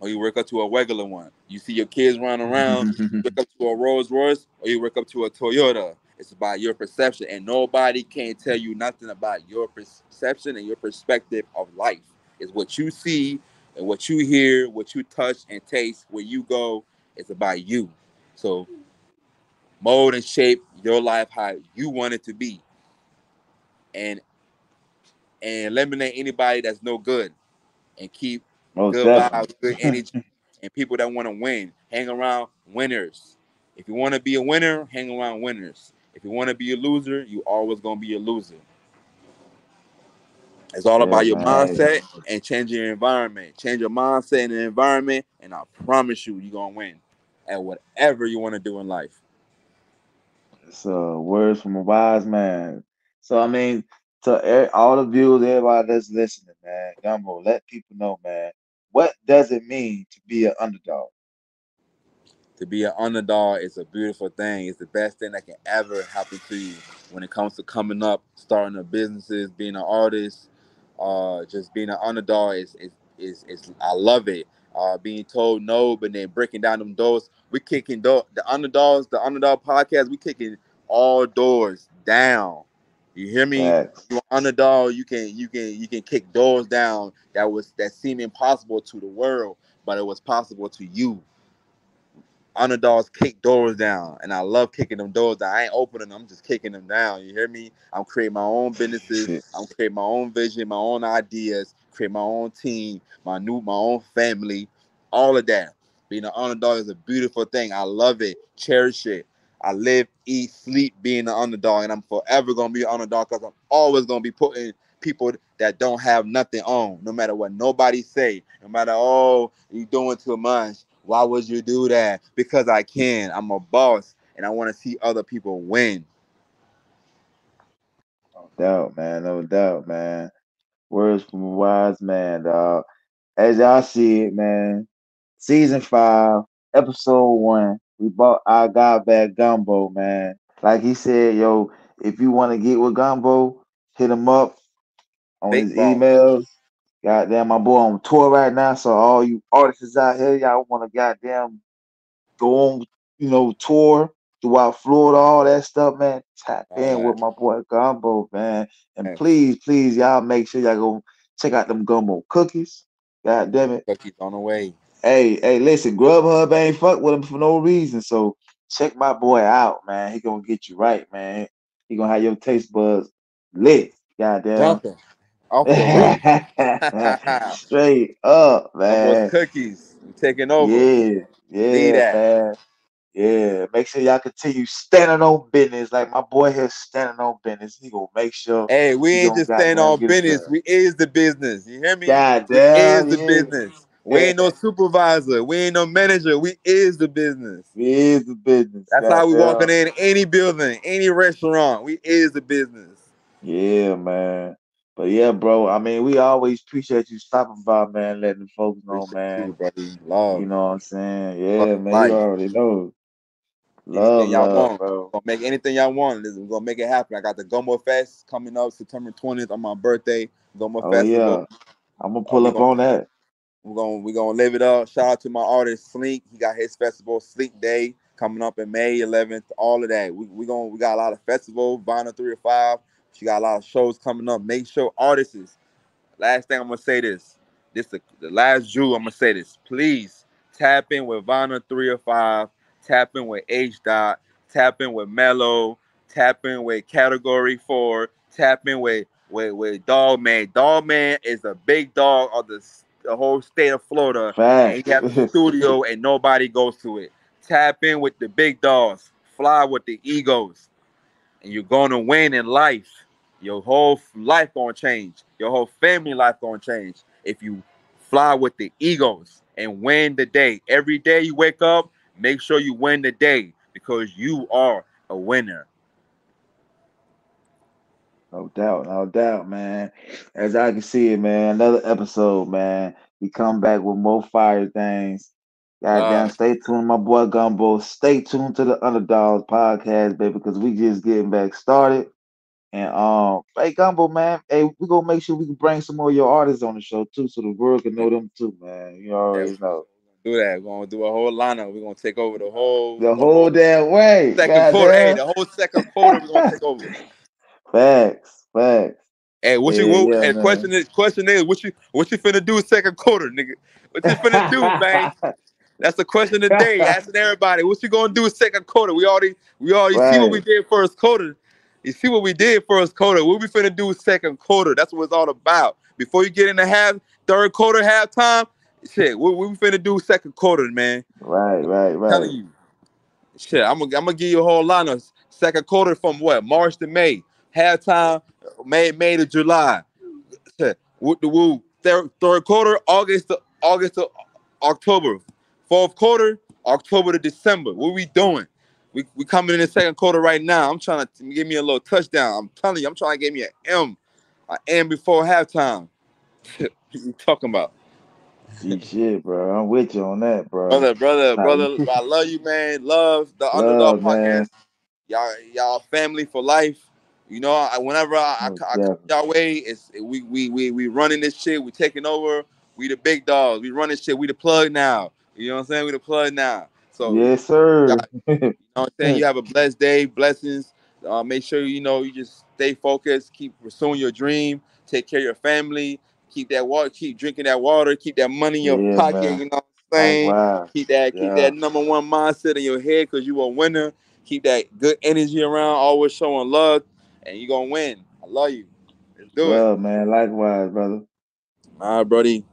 Speaker 11: or you wake up to a regular one? You see your kids running around. You wake up to a Rolls Royce, or you wake up to a Toyota. It's about your perception, and nobody can tell you nothing about your perception and your perspective of life. It's what you see and what you hear, what you touch and taste, where you go. It's about you. So mold and shape your life how you want it to be, and eliminate anybody that's no good, and keep
Speaker 10: Most
Speaker 11: good
Speaker 10: definitely.
Speaker 11: vibes, good energy, and people that want to win. Hang around winners. If you want to be a winner, hang around winners. If you want to be a loser, you always gonna be a loser. It's all
Speaker 10: Yeah,
Speaker 11: about your
Speaker 10: man.
Speaker 11: mindset and changing your environment. Change your mindset and the environment, and I promise you, you're gonna win at whatever you want to do in life.
Speaker 10: It's words from a wise man. So I mean, to all the viewers, everybody that's listening, man, Gumbo, let people know, man, what does it mean to be an underdog?
Speaker 11: To be an underdog is a beautiful thing. It's the best thing that can ever happen to you when it comes to coming up, starting a businesses, being an artist. Just being an underdog is I love it. Being told no, but then breaking down them doors. We kicking the underdog podcast. We kicking all doors down. You hear me?
Speaker 10: Facts.
Speaker 11: You're an underdog. You can kick doors down that seem impossible to the world, but it was possible to you. Underdogs kick doors down, and I love kicking them doors down. I ain't opening them, I'm just kicking them down. You hear me? I'm creating my own businesses.
Speaker 10: Shit.
Speaker 11: I'm creating my own vision, my own ideas, create my own team, my own family, all of that. Being an underdog is a beautiful thing. I love it, cherish it. I live, eat, sleep being an underdog, and I'm forever gonna be an underdog because I'm always gonna be putting people that don't have nothing on, no matter what nobody say, no matter, oh, you doing too much. Why would you do that? Because I can. I'm a boss, and I want to see other people win.
Speaker 10: No doubt, man. No doubt, man. Words from a wise man, dog. As y'all see it, man. Season 5, episode 1. We bought our guy back Gombo, man. Like he said, yo, if you want to get with Gombo, hit him up on his
Speaker 11: Big boss.
Speaker 10: emails. Goddamn, my boy on tour right now. So all you artists out here, y'all want to goddamn go on, tour throughout Florida, all that stuff, man. Tap
Speaker 11: All
Speaker 10: in with
Speaker 11: that.
Speaker 10: my boy Gombo, man. And
Speaker 11: Thanks.
Speaker 10: please, please, y'all make sure y'all go check out them Gumbo cookies. God damn it.
Speaker 11: Cookies on the way.
Speaker 10: Hey, listen, Grubhub ain't fuck with him for no reason. So check my boy out, man. He gonna get you right, man. He gonna have your taste buds lit. Goddamn.
Speaker 11: Jumping off the roof.
Speaker 10: Straight up,
Speaker 11: Almost
Speaker 10: man.
Speaker 11: cookies. We taking over.
Speaker 10: Yeah,
Speaker 11: Believe
Speaker 10: yeah,
Speaker 11: that.
Speaker 10: man. Yeah. Make sure y'all continue standing on business. Like my boy here standing on business. He gonna make sure
Speaker 11: Hey, we
Speaker 10: he
Speaker 11: ain't
Speaker 10: gonna
Speaker 11: just staying
Speaker 10: goddamn
Speaker 11: on
Speaker 10: get it
Speaker 11: business.
Speaker 10: done.
Speaker 11: We is the business. You hear me? We is
Speaker 10: Goddamn,
Speaker 11: the
Speaker 10: yeah.
Speaker 11: business. We
Speaker 10: We,
Speaker 11: ain't no supervisor. We ain't no manager. We is the business.
Speaker 10: we is the business.
Speaker 11: That's how we
Speaker 10: Goddamn.
Speaker 11: walking in any building, any restaurant. We is the business.
Speaker 10: Yeah, man. But yeah, bro. I mean, we always appreciate you stopping by, man, letting the folks know,
Speaker 11: Appreciate
Speaker 10: man.
Speaker 11: you, buddy.
Speaker 10: You
Speaker 11: Love.
Speaker 10: know what I'm saying? Yeah,
Speaker 11: Love
Speaker 10: man. You
Speaker 11: life.
Speaker 10: already know.
Speaker 11: Anything y'all
Speaker 10: Love,
Speaker 11: want.
Speaker 10: bro.
Speaker 11: We're gonna make anything y'all want. We're gonna make it happen. I got the Gombo Fest coming up September 20th on my birthday. Gombo
Speaker 10: Oh
Speaker 11: Festival.
Speaker 10: yeah. I'm gonna pull
Speaker 11: We
Speaker 10: up
Speaker 11: gonna
Speaker 10: on that.
Speaker 11: we're gonna live it up. Shout out to my artist Sleek. He got his festival Sleek Day coming up in May 11th. All of that. We got a lot of festivals. Vinyl 3 or 5. She got a lot of shows coming up. Make sure artists. Last thing I'm gonna say this. This the last Jew. I'm gonna say this. Please tap in with Vanna 3 or 5. Tap in with H Dot. Tap in with Mello. Tap in with Category 4. Tap in with Dog Man. Dog Man is a big dog of the whole state of Florida, and he
Speaker 10: Facts.
Speaker 11: has a studio, and nobody goes to it. Tap in with the big dogs. Fly with the egos, and you're gonna win in life. Your whole life gonna change. Your whole family life gonna change if you fly with the egos and win the day. Every day you wake up, make sure you win the day because you are a winner.
Speaker 10: No doubt, man. As I can see it, man, another episode, man. We come back with more fire things. Goddamn,
Speaker 11: Love.
Speaker 10: stay tuned, my boy Gumbo. Stay tuned to the Underdogs podcast, baby, because we just getting back started. And hey Gumbo, man, hey, we gonna make sure we can bring some more of your artists on the show too, so the world can know them too, man. You
Speaker 11: Yeah,
Speaker 10: already know.
Speaker 11: do that. We're gonna do a whole lineup. We're gonna take over
Speaker 10: The
Speaker 11: the whole
Speaker 10: whole damn way,
Speaker 11: second quarter. Hey,
Speaker 10: goddamn.
Speaker 11: the whole second quarter we're gonna take over.
Speaker 10: Facts, facts.
Speaker 11: Hey,
Speaker 10: Yeah, yeah,
Speaker 11: hey,
Speaker 10: man.
Speaker 11: question is what you finna do second quarter, nigga? What you finna do, man? That's the question of the day. Asking everybody, what you gonna do second quarter? We already see what we
Speaker 10: Right,
Speaker 11: did first quarter. You see what we did first quarter. What we finna do second quarter? That's what it's all about. Before you get in the third quarter, halftime, shit. What we finna do second quarter, man?
Speaker 10: right, right,
Speaker 11: Telling
Speaker 10: right.
Speaker 11: you, shit. I'm gonna give you a whole line of second quarter from what March to May, halftime May to July. Woo the woo. Third quarter, August to October. Fourth quarter, October to December. What we doing? We coming in the second quarter right now. I'm trying to give me a little touchdown. I'm telling you, I'm trying to give me an M before halftime. What you talking about?
Speaker 10: Gee, shit, bro. I'm with you on that, bro. Nah,
Speaker 11: Brother, I love you, man. Love the Underdog
Speaker 10: love,
Speaker 11: Podcast.
Speaker 10: man.
Speaker 11: Y'all family for life. You know, whenever
Speaker 10: Most
Speaker 11: I come
Speaker 10: definitely.
Speaker 11: y'all way, we running this shit. We taking over. We the big dogs. We running shit. We the plug now. You know what I'm saying? We the plug now. So y'all,
Speaker 10: Yes,
Speaker 11: you
Speaker 10: sir.
Speaker 11: know what I'm saying? You have a blessed day, blessings. Make sure you just stay focused, keep pursuing your dream, take care of your family, keep that water, keep drinking that water, keep that money in your
Speaker 10: Yeah,
Speaker 11: pocket,
Speaker 10: man.
Speaker 11: you know what I'm saying?
Speaker 10: Likewise.
Speaker 11: Keep
Speaker 10: Yeah.
Speaker 11: that number one mindset in your head because you a winner. Keep that good energy around, always showing love, and you gonna win. I love you. Let's do it.
Speaker 10: Well, man, likewise, brother.
Speaker 11: All right, buddy.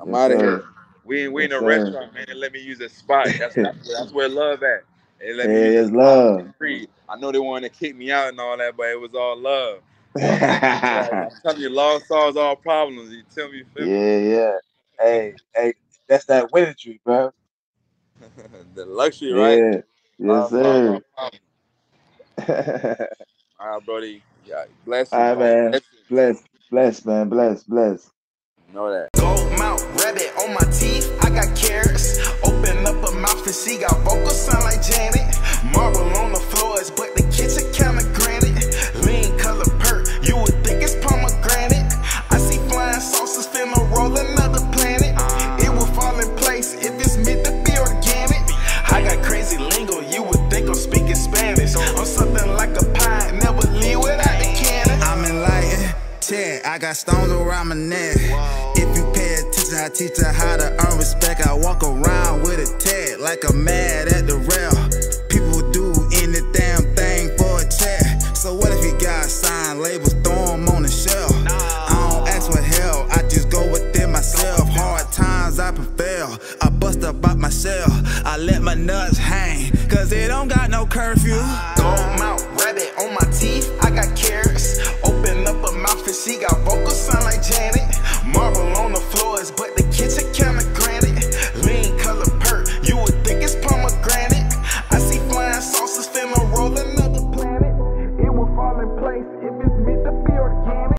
Speaker 11: I'm
Speaker 10: Yes,
Speaker 11: out of
Speaker 10: sir.
Speaker 11: here. We in
Speaker 10: Yes,
Speaker 11: a
Speaker 10: sir.
Speaker 11: restaurant, man. And let me use a spot. That's where love at. And let me
Speaker 10: Hey,
Speaker 11: use a
Speaker 10: it's
Speaker 11: spot
Speaker 10: love.
Speaker 11: free. I know they wanted to kick me out and all that, but it was all love. I'm telling you, love solves all problems. You tell me, you feel me?
Speaker 10: Yeah. Hey, that's that winning tree, bro.
Speaker 11: The luxury, right?
Speaker 10: Yeah. Yes,
Speaker 11: Love solves
Speaker 10: sir.
Speaker 11: all problems. All right, Brody. Yeah,
Speaker 10: All
Speaker 11: blessings,
Speaker 10: right,
Speaker 11: man.
Speaker 10: man. Bless, man. Bless.
Speaker 11: Know that.
Speaker 2: Gold mouth rabbit on my teeth, I got carrots. Open up her mouth and she got vocals sound like Janet. Marble on the floors, but the kitchen kinda granite. Lean color perk, you would think it's pomegranate. I see flying saucers finna roll another planet. It will fall in place if it's meant to be organic. I got crazy lingo, you would think I'm speaking Spanish. I'm something like a pie, never leave without the cannon. I'm enlightened, check, I got stones around my neck. If you pay attention, I teach her how to earn respect. I walk around with a tag like I'm mad at the rail. People do any damn thing for a check. So what if you got signed labels, throw them on the shelf? I don't ask for help, I just go within myself. Hard times I prevail, I bust up out my shell. I let my nuts hang, cause it don't got no curfew. Gold mouth rabbit on my teeth, I got carrots. Open up her mouth and she got vocals sound like Janet.